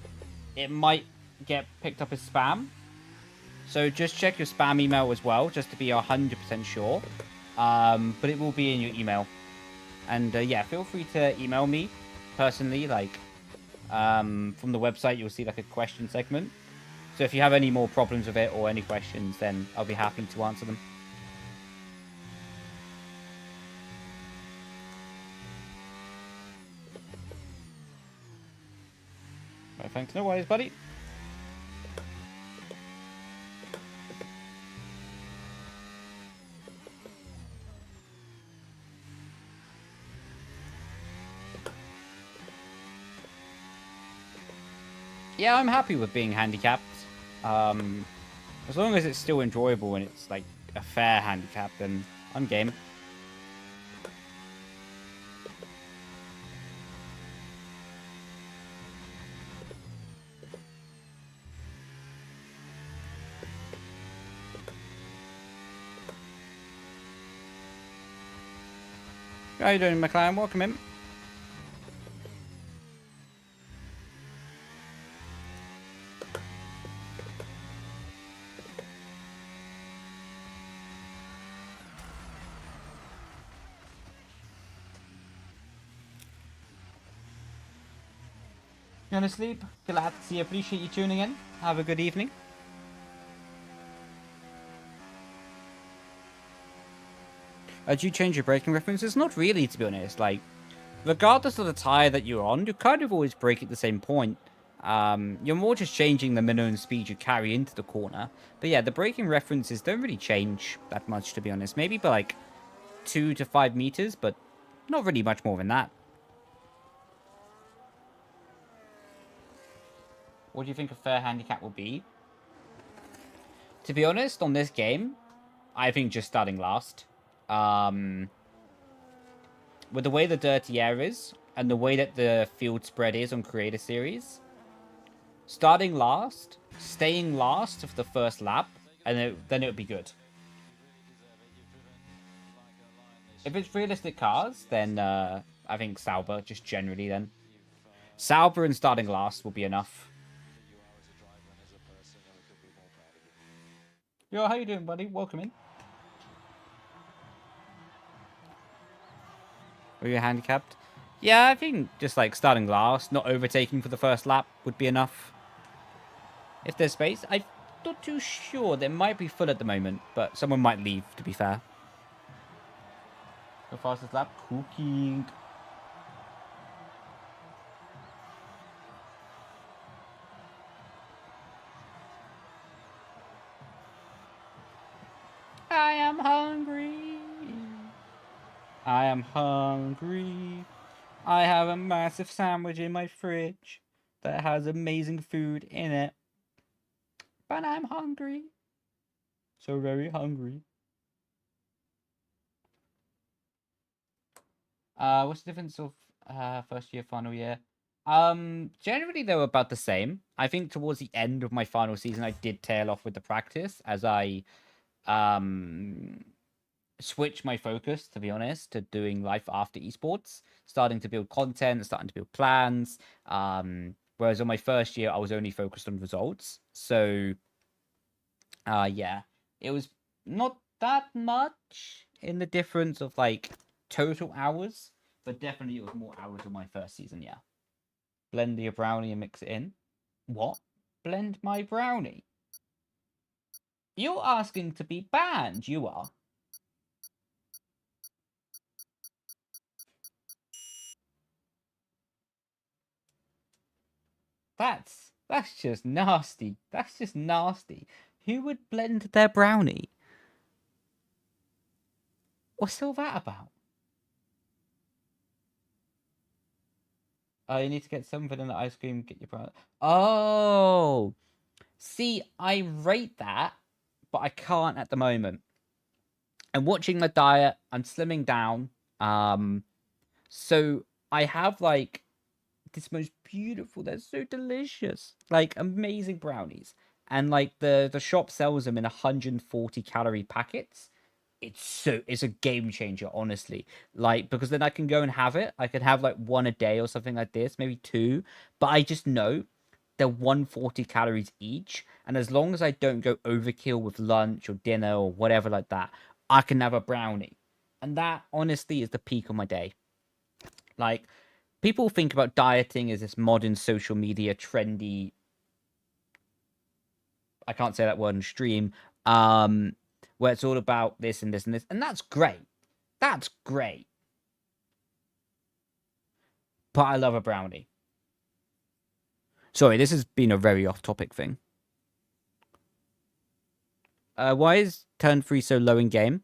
it might get picked up as spam. So just check your spam email as well, just to be 100% sure. But it will be in your email. And yeah, feel free to email me personally. Like, from the website, you'll see like a question segment. So if you have any more problems with it or any questions, then I'll be happy to answer them. Thanks, no worries, buddy. Yeah, I'm happy with being handicapped. As long as it's still enjoyable and it's like a fair handicap, then I'm game. How you doing, McLaren? Welcome in. You want to sleep? Glad to see you. Appreciate you tuning in. Have a good evening. Do you change your braking references? Not really, to be honest. Like, regardless of the tire that you're on, you kind of always brake at the same point. You're more just changing the minimum speed you carry into the corner. But yeah, the braking references don't really change that much, to be honest. Maybe by like 2 to 5 meters, but not really much more than that. What do you think a fair handicap will be? To be honest, on this game, I think just starting last. With the way the dirty air is, and the way that the field spread is on Creator Series, starting last, staying last for the first lap, and then it would be good. If it's realistic cars, then I think Sauber, just generally then. Sauber and starting last will be enough. Yo, how you doing, buddy? Welcome in. Were you handicapped? Yeah, I think just like starting last, not overtaking for the first lap would be enough. If there's space, I'm not too sure. They might be full at the moment, but someone might leave, to be fair. The fastest lap, cooking. I am hungry. I am hungry. I have a massive sandwich in my fridge that has amazing food in it. But I'm hungry. So very hungry. What's the difference of first year, final year? Generally they were about the same. I think towards the end of my final season, I did tail off with the practice as I switch my focus, to be honest, to doing life after esports, starting to build content, starting to build plans. Whereas on my first year, I was only focused on results. So, yeah, it was not that much in the difference of like total hours, but definitely it was more hours on my first season. Yeah, blend your brownie and mix it in. What? Blend my brownie? You're asking to be banned. You are. That's just nasty. That's just nasty. Who would blend their brownie? What's all that about? Oh, you need to get some vanilla ice cream. Get your brownie. Oh, see, I rate that, but I can't at the moment. I'm watching my diet. I'm slimming down. So I have like this most beautiful. They're so delicious, like amazing brownies, and like the shop sells them in 140 calorie packets. It's a game changer, honestly. Like, because then I can go and have it. I can have like one a day or something like this, maybe two. But I just know they're 140 calories each, and as long as I don't go overkill with lunch or dinner or whatever like that, I can have a brownie, and that honestly is the peak of my day. Like, people think about dieting as this modern social media trendy. I can't say that word on stream. Where it's all about this and this and this, and that's great. That's great. But I love a brownie. Sorry, this has been a very off-topic thing. Why is turn 3 so low in game?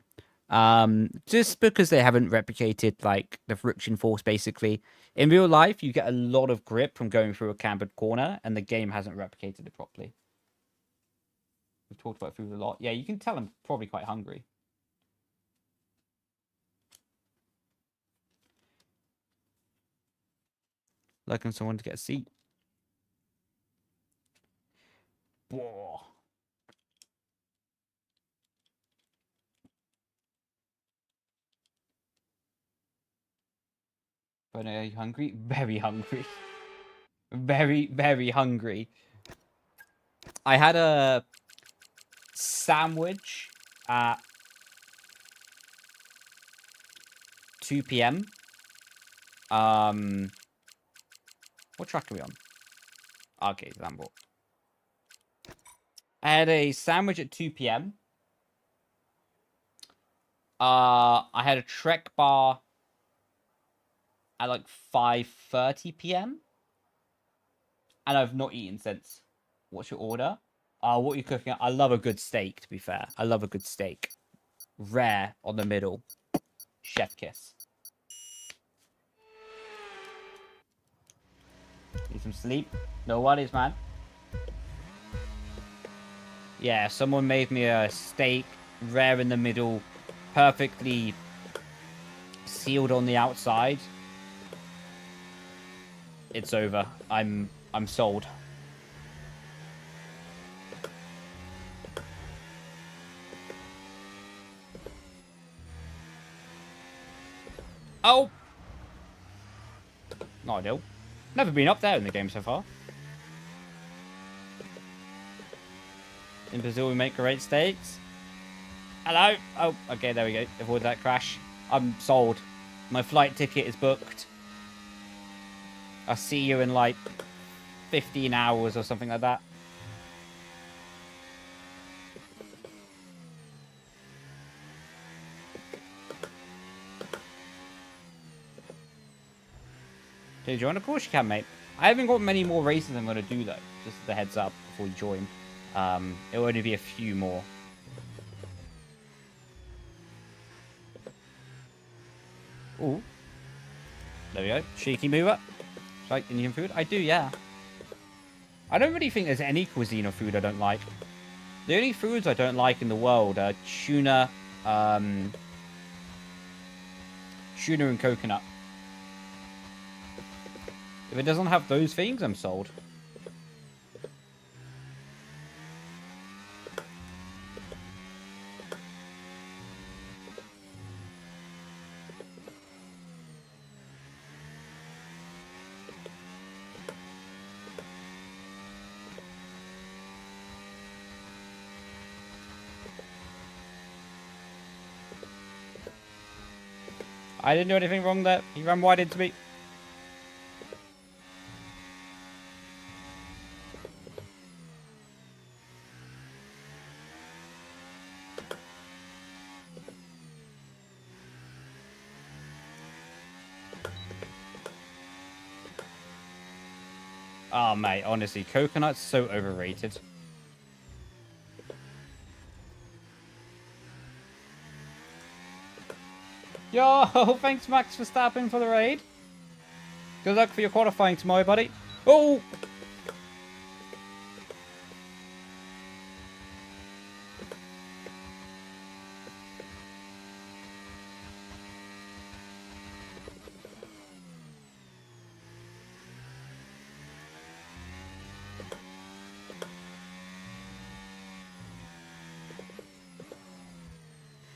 Just because they haven't replicated like the friction force. Basically, in real life, you get a lot of grip from going through a cambered corner, and the game hasn't replicated it properly. We've talked about food a lot. Yeah, you can tell I'm probably quite hungry. Looking for someone to get a seat. Whoa. But are you hungry? Very hungry. Very, very hungry. I had a sandwich at 2 p.m. What track are we on? Okay, Lambo. I had a sandwich at 2 p.m. I had a Trek bar at like 5:30 p.m. And I've not eaten since. What's your order? What are you cooking? I love a good steak, to be fair. I love a good steak. Rare on the middle. Chef kiss. Need some sleep? No worries, man. Yeah, someone made me a steak, rare in the middle, perfectly sealed on the outside. It's over. I'm sold. Oh! Not ideal. Never been up there in the game so far. In Brazil, we make great steaks. Hello? Oh, okay, there we go. Avoid that crash. I'm sold. My flight ticket is booked. I'll see you in like 15 hours or something like that. Can you join? Of course you can, mate. I haven't got many more races I'm going to do, though. Just as a heads up before you join. It'll only be a few more. Ooh. There we go. Cheeky mover. Like Indian food? I do, yeah. I don't really think there's any cuisine or food I don't like. The only foods I don't like in the world are tuna, tuna and coconut. If it doesn't have those things, I'm sold. I didn't do anything wrong there. He ran wide into me. Oh, mate, honestly, coconut's so overrated. Yo, thanks, Max, for stopping for the raid. Good luck for your qualifying tomorrow, buddy. Oh!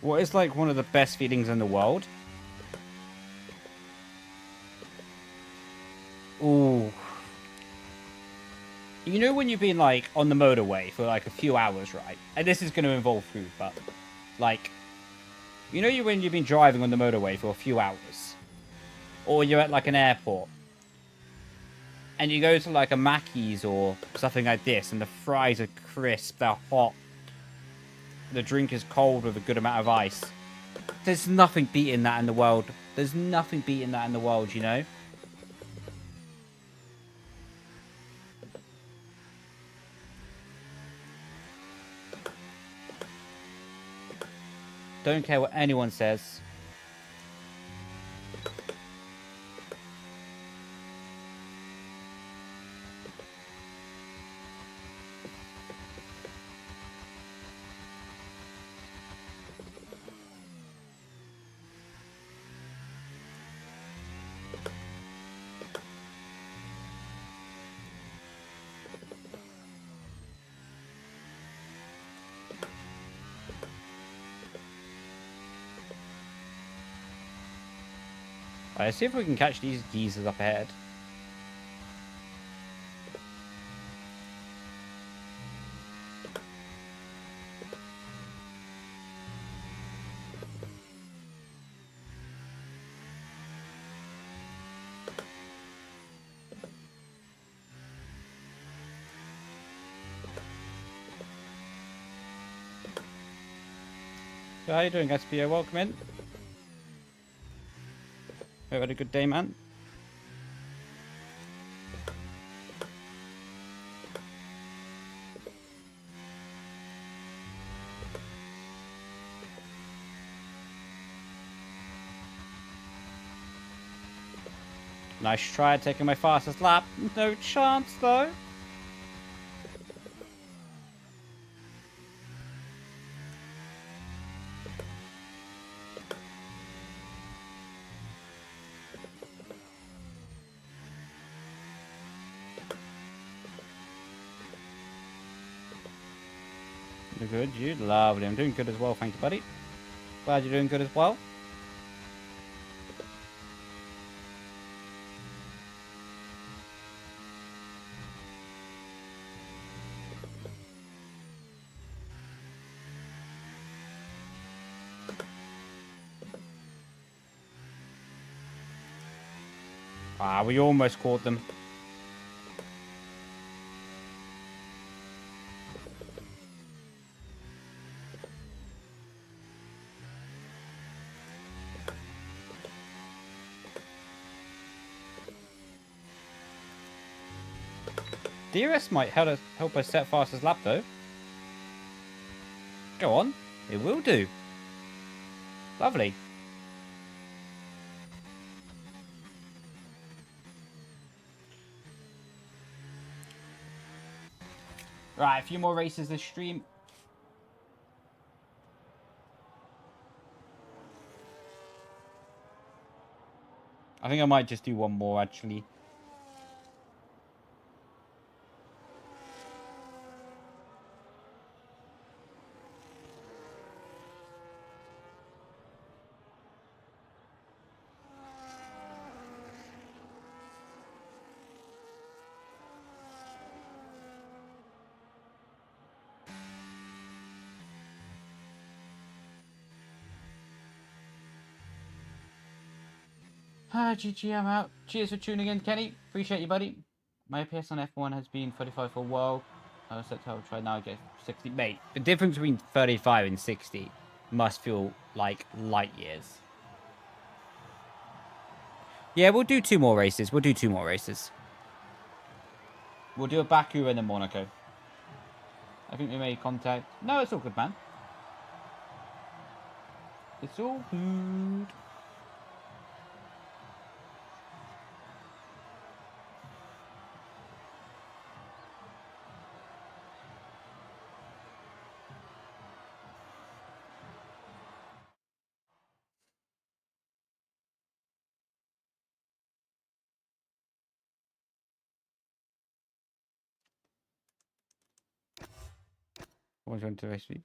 What is like one of the best feelings in the world? Ooh. You know when you've been like on the motorway for like a few hours, right? And this is going to involve food, but like, you know when you've been driving on the motorway for a few hours, or you're at like an airport, and you go to like a Mackey's or something like this, and the fries are crisp, they're hot. The drink is cold with a good amount of ice. There's nothing beating that in the world. There's nothing beating that in the world, you know? Don't care what anyone says. Let's see if we can catch these geezers up ahead. So how you doing, SPO? Welcome in. Hope you had a good day, man. Nice try at taking my fastest lap. No chance, though. You're good, you lovely. I'm doing good as well, thank you, buddy. Glad you're doing good as well. Ah, we almost caught them. DRS might help us set fastest lap, though. Go on. It will do. Lovely. Right, a few more races this stream. I think I might just do one more, actually. GG, I'm out. Cheers for tuning in, Kenny. Appreciate you, buddy. My FPS on F1 has been 35 for a while. I was set to try now, I get 60. Mate, the difference between 35 and 60 must feel like light years. Yeah, we'll do 2 more races. We'll do 2 more races. We'll do a Baku and a Monaco. I think we made contact. No, it's all good, man. It's all good. What's on to race week?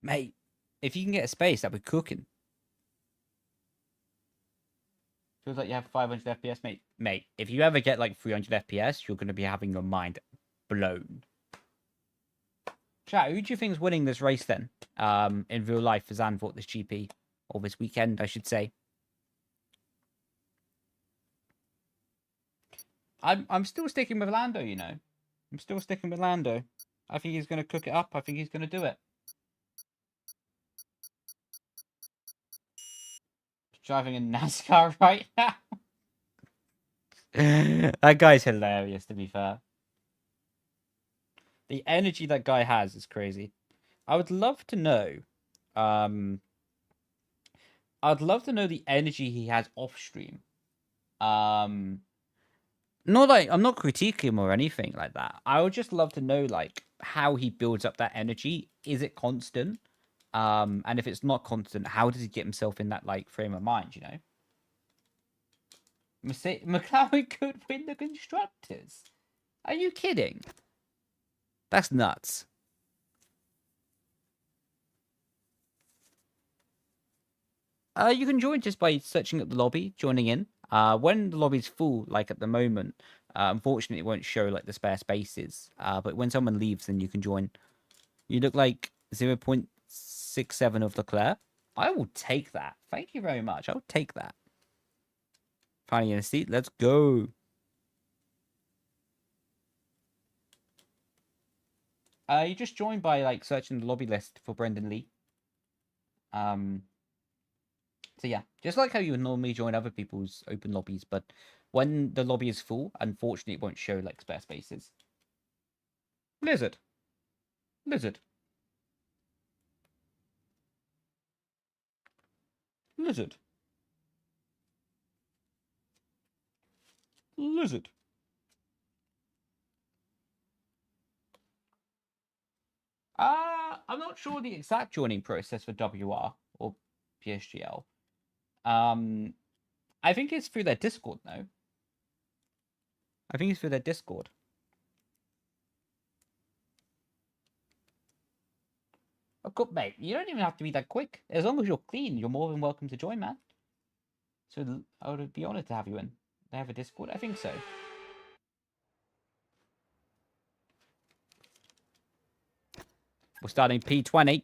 Mate, if you can get a space, that'd be cooking. Feels like you have 500 FPS, mate. Mate, if you ever get like 300 FPS, you're going to be having your mind blown. Chat, who do you think is winning this race then? In real life for Zandvoort, this GP, or this weekend, I should say. I'm still sticking with Lando, you know. I'm still sticking with Lando. I think he's going to cook it up. I think he's going to do it. He's driving in NASCAR right now. That guy's hilarious, to be fair. The energy that guy has is crazy. I would love to know. I'd love to know the energy he has off stream. Not like I'm not critiquing him or anything like that. I would just love to know like how he builds up that energy. Is it constant? And if it's not constant, how does he get himself in that like frame of mind? You know, McLaren could win the constructors. Are you kidding? That's nuts. You can join just by searching up the lobby, joining in. When the lobby's full, like at the moment, unfortunately it won't show like the spare spaces. But when someone leaves, then you can join. You look like 0.67 of Leclerc. I will take that. Thank you very much. I will take that. Finally in a seat. Let's go. You just join by like searching the lobby list for Brendon Leigh. So yeah, just like how you would normally join other people's open lobbies, but when the lobby is full, unfortunately, it won't show like spare spaces. Lizard. Lizard. Lizard. Lizard. I'm not sure the exact joining process for WR or PSGL. I think it's through their Discord, though. I think it's through their Discord. Oh, good, mate. You don't even have to be that quick. As long as you're clean, you're more than welcome to join, man. So I would be honored to have you in. They have a Discord? I think so. We're starting P20.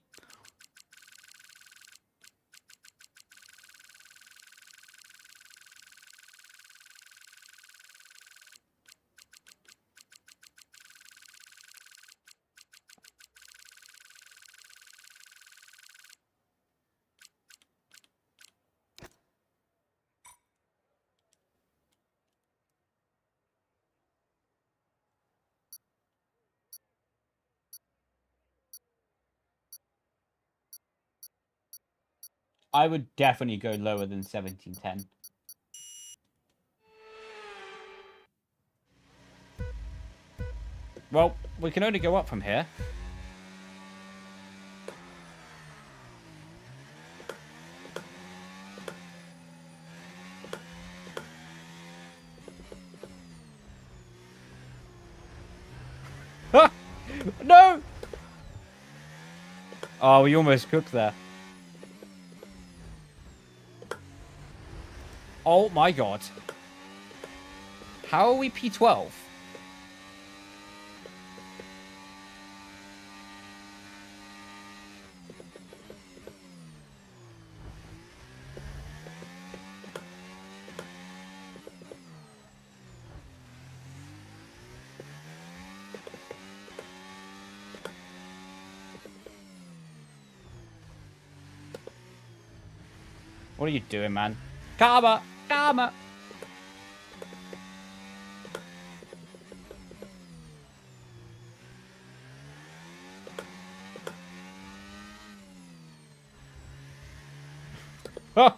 I would definitely go lower than 1710. Well, we can only go up from here. No! Oh, we almost cooked there. Oh my god. How are we P12? What are you doing, man? Karma! Karma! Huh.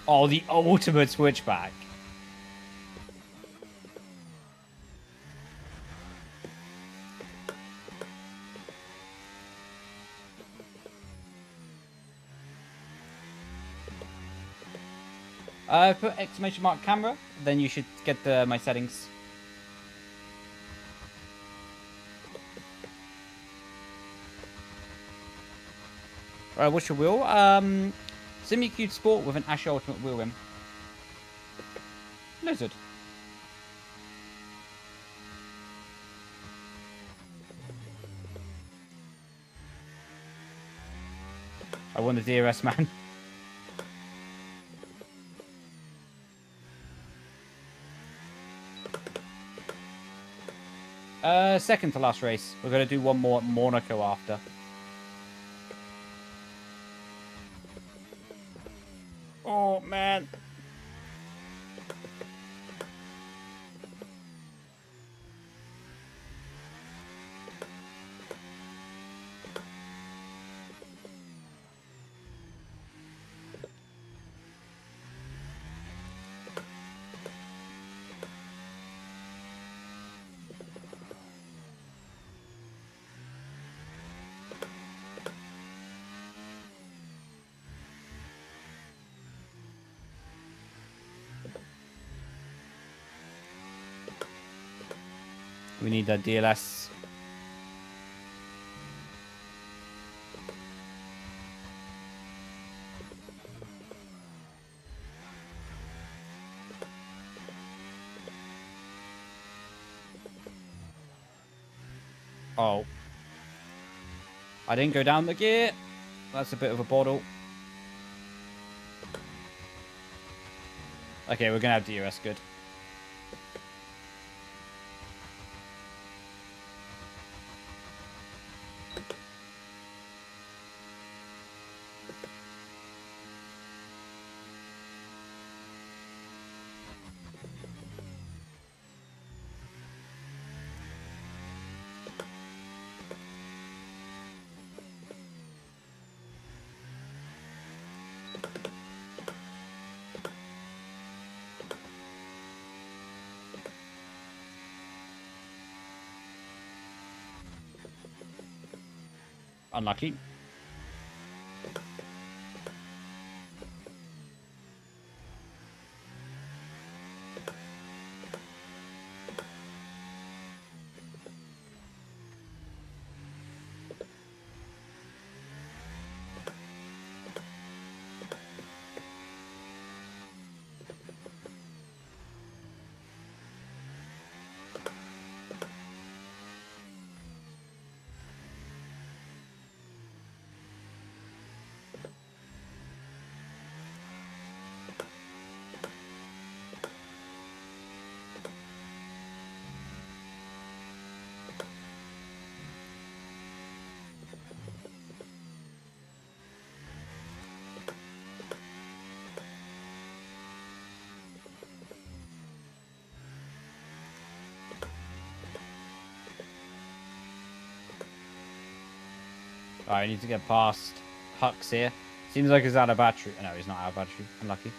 Oh, the ultimate switchback. Put exclamation mark camera, then you should get my settings. Alright, what's your wheel? Simucube Sport with an ascher ultimate wheel rim. Lizard. I won the DRS, man. Second to last race. We're going to do one more at Monaco after. Oh, man. We need that DLS. Oh. I didn't go down the gear. That's a bit of a bottle. Okay, we're going to have DRS good. Unlucky. Alright, I need to get past Hux here. Seems like he's out of battery. No, he's not out of battery. Unlucky.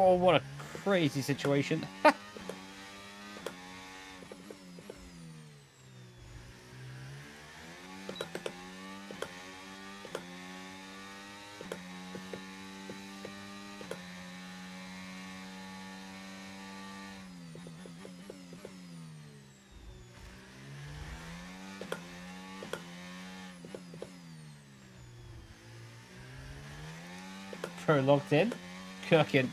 Oh, what a crazy situation. Pro locked in. Cooking.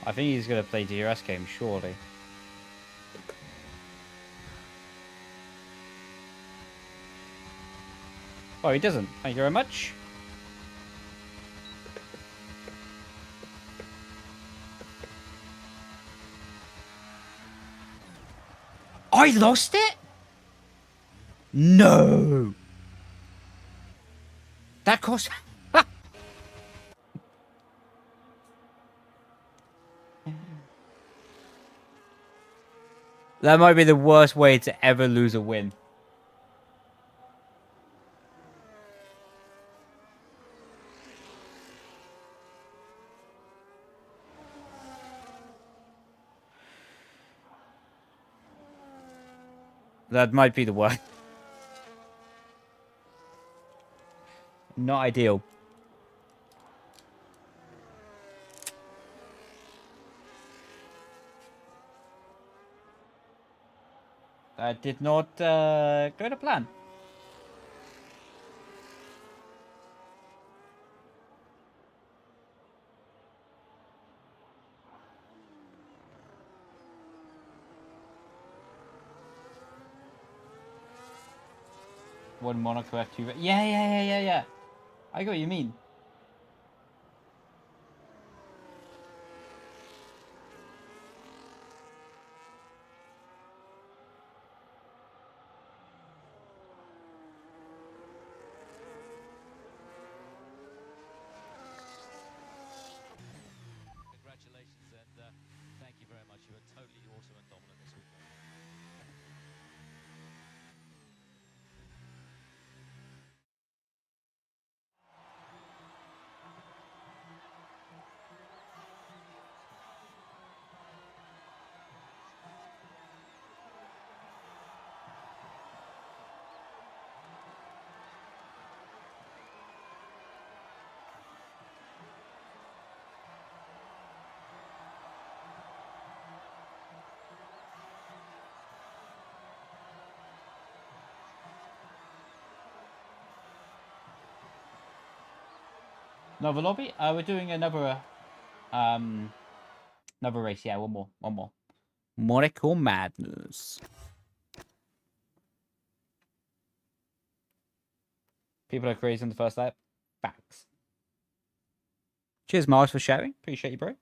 I think he's going to play DRS game, surely. Oh, he doesn't. Thank you very much. I lost it? No. That cost... That might be the worst way to ever lose a win. That might be the word. Not ideal. That did not go to plan. One Monaco F2. Yeah. I get what you mean. Congratulations and thank you very much. You were totally awesome and dominant this weekend. Another lobby? We're doing another race. Yeah, one more. Monaco Madness. People are crazy in the first lap. Facts. Cheers, Mars, for sharing. Appreciate you, bro.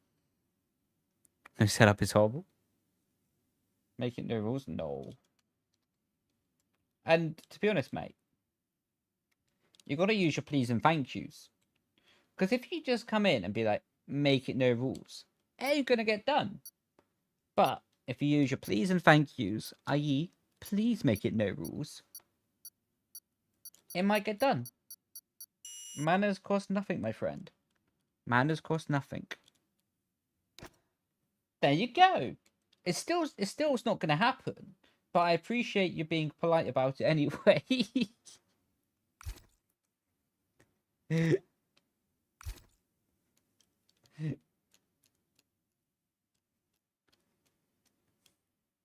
No setup is horrible. Making no rules? No. And to be honest, mate, you got to use your please and thank yous. Because if you just come in and be like, make it no rules, it ain't going to get done. But if you use your please and thank yous, i.e., please make it no rules, it might get done. Manners cost nothing, my friend. Manners cost nothing. There you go. It's still not going to happen. But I appreciate you being polite about it anyway.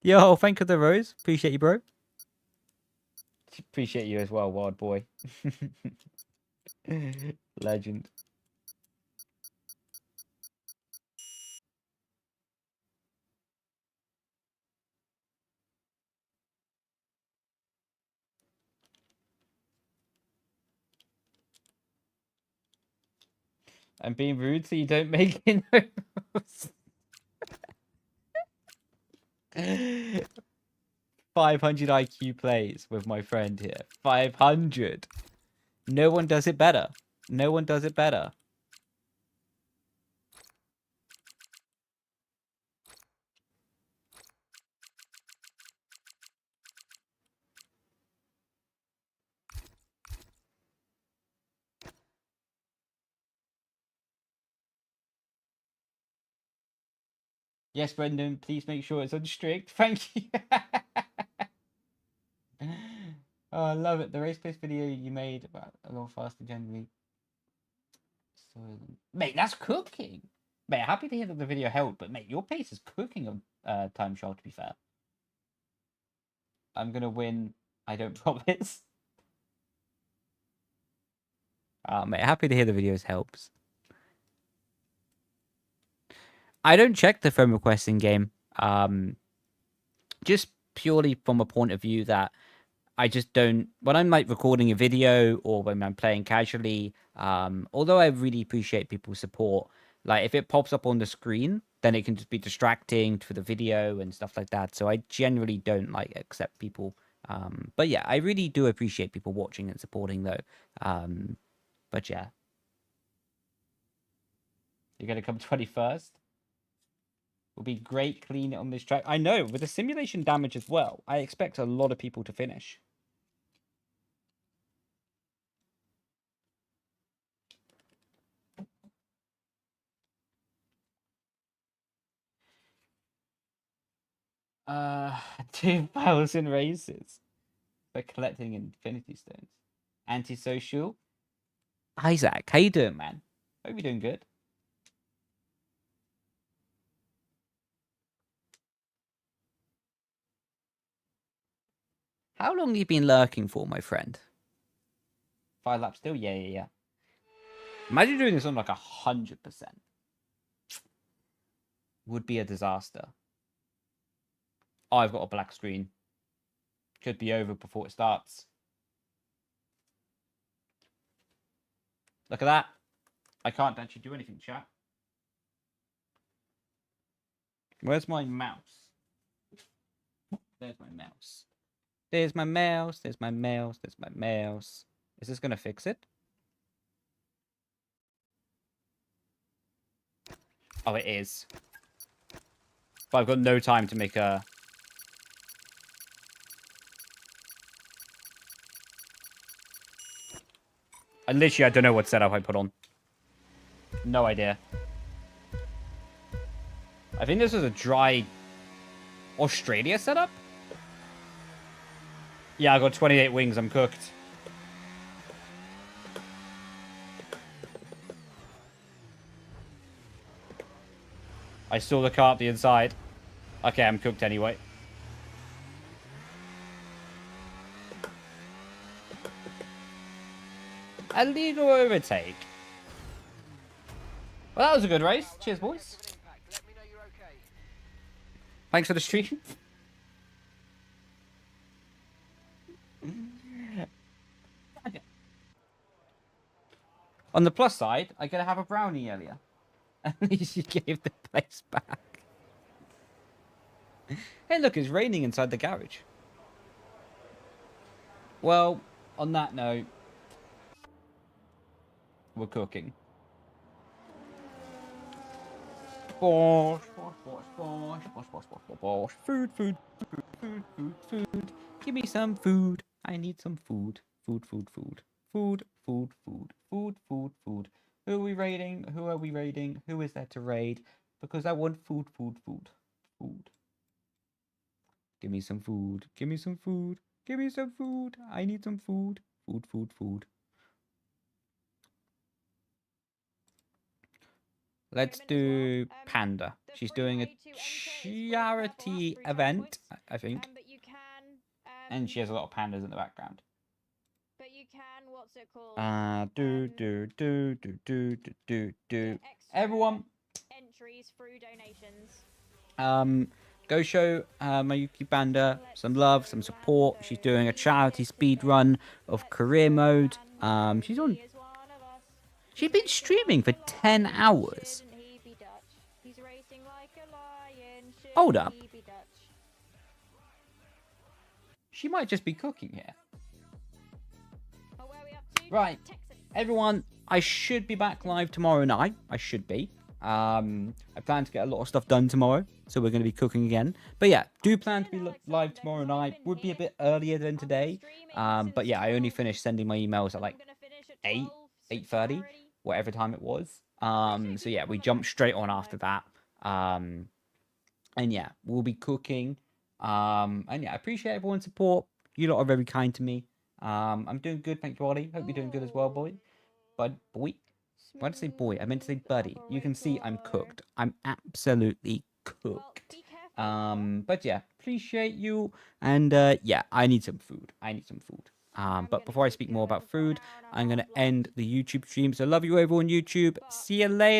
Yo, thank you for the rose. Appreciate you, bro. Appreciate you as well, wild boy. Legend. I'm being rude so you don't make it no 500 IQ plays with my friend here. 500. No one does it better. No one does it better. Yes, Brendon, please make sure it's on strict. Thank you. Oh, I love it. The race pace video you made about a lot faster generally. So, mate, that's cooking. Mate, happy to hear that the video held, but mate, your pace is cooking on time trial, to be fair. I'm gonna win. I don't promise. Mate, happy to hear the videos helps. I don't check the phone requests in game. Just purely from a point of view that I just don't, when I'm like recording a video or when I'm playing casually, although I really appreciate people's support, like if it pops up on the screen, then it can just be distracting for the video and stuff like that. So I generally don't like accept people. But yeah, I really do appreciate people watching and supporting though. But yeah. You're going to come 21st? Would be great clean it on this track. I know, with the simulation damage as well, I expect a lot of people to finish. Uh, 2,000 races for collecting Infinity Stones. Antisocial. Isaac, how you doing, man? Hope you're doing good. How long have you been lurking for, my friend? 5 laps still? Yeah. Imagine doing this on like 100%. Would be a disaster. Oh, I've got a black screen. Could be over before it starts. Look at that. I can't actually do anything, chat. Where's my mouse? There's my mouse. There's my mouse. There's my mouse. There's my mouse. Is this going to fix it? Oh, it is. But I've got no time to make a... I don't know what setup I put on. No idea. I think this is a dry Australia setup. Yeah, I got 28 wings. I'm cooked. I saw the car at the inside. Okay, I'm cooked anyway. A legal overtake. Well, that was a good race. Cheers, boys. Thanks for the stream. On the plus side, I gotta have a brownie earlier. At least you gave the place back. Hey, look, it's raining inside the garage. Well, on that note, we're cooking. Food. Give me some food. I need some food. Food. Who are we raiding? Who is there to raid? Because I want food. Give me some food. I need some food. Food. Let's do Panda. She's doing a charity event, I think. And she has a lot of pandas in the background. But you can, what's it called? Do. Everyone. Entries through donations. Go show Mayuki Banda some love, some support. She's doing a charity speed run of career mode. She's been streaming for 10 hours. Hold up. She might just be cooking here. Right, everyone, I should be back live tomorrow night. I should be. I plan to get a lot of stuff done tomorrow, so we're going to be cooking again. But yeah, do plan to be live tomorrow night. Would be a bit earlier than today. But yeah, I only finished sending my emails at like 8:30, whatever time it was. So yeah, we jumped straight on after that. And yeah, we'll be cooking. And yeah, I appreciate everyone's support. You lot are very kind to me. I'm doing good, thank you, Ollie. Hope you're doing good as well, boy. But boy, why did I say boy? I meant to say buddy. You can see I'm cooked. I'm absolutely cooked. But yeah, appreciate you. And yeah, I need some food. But before I speak more about food, I'm gonna end the YouTube stream. So love you over on YouTube. See you later.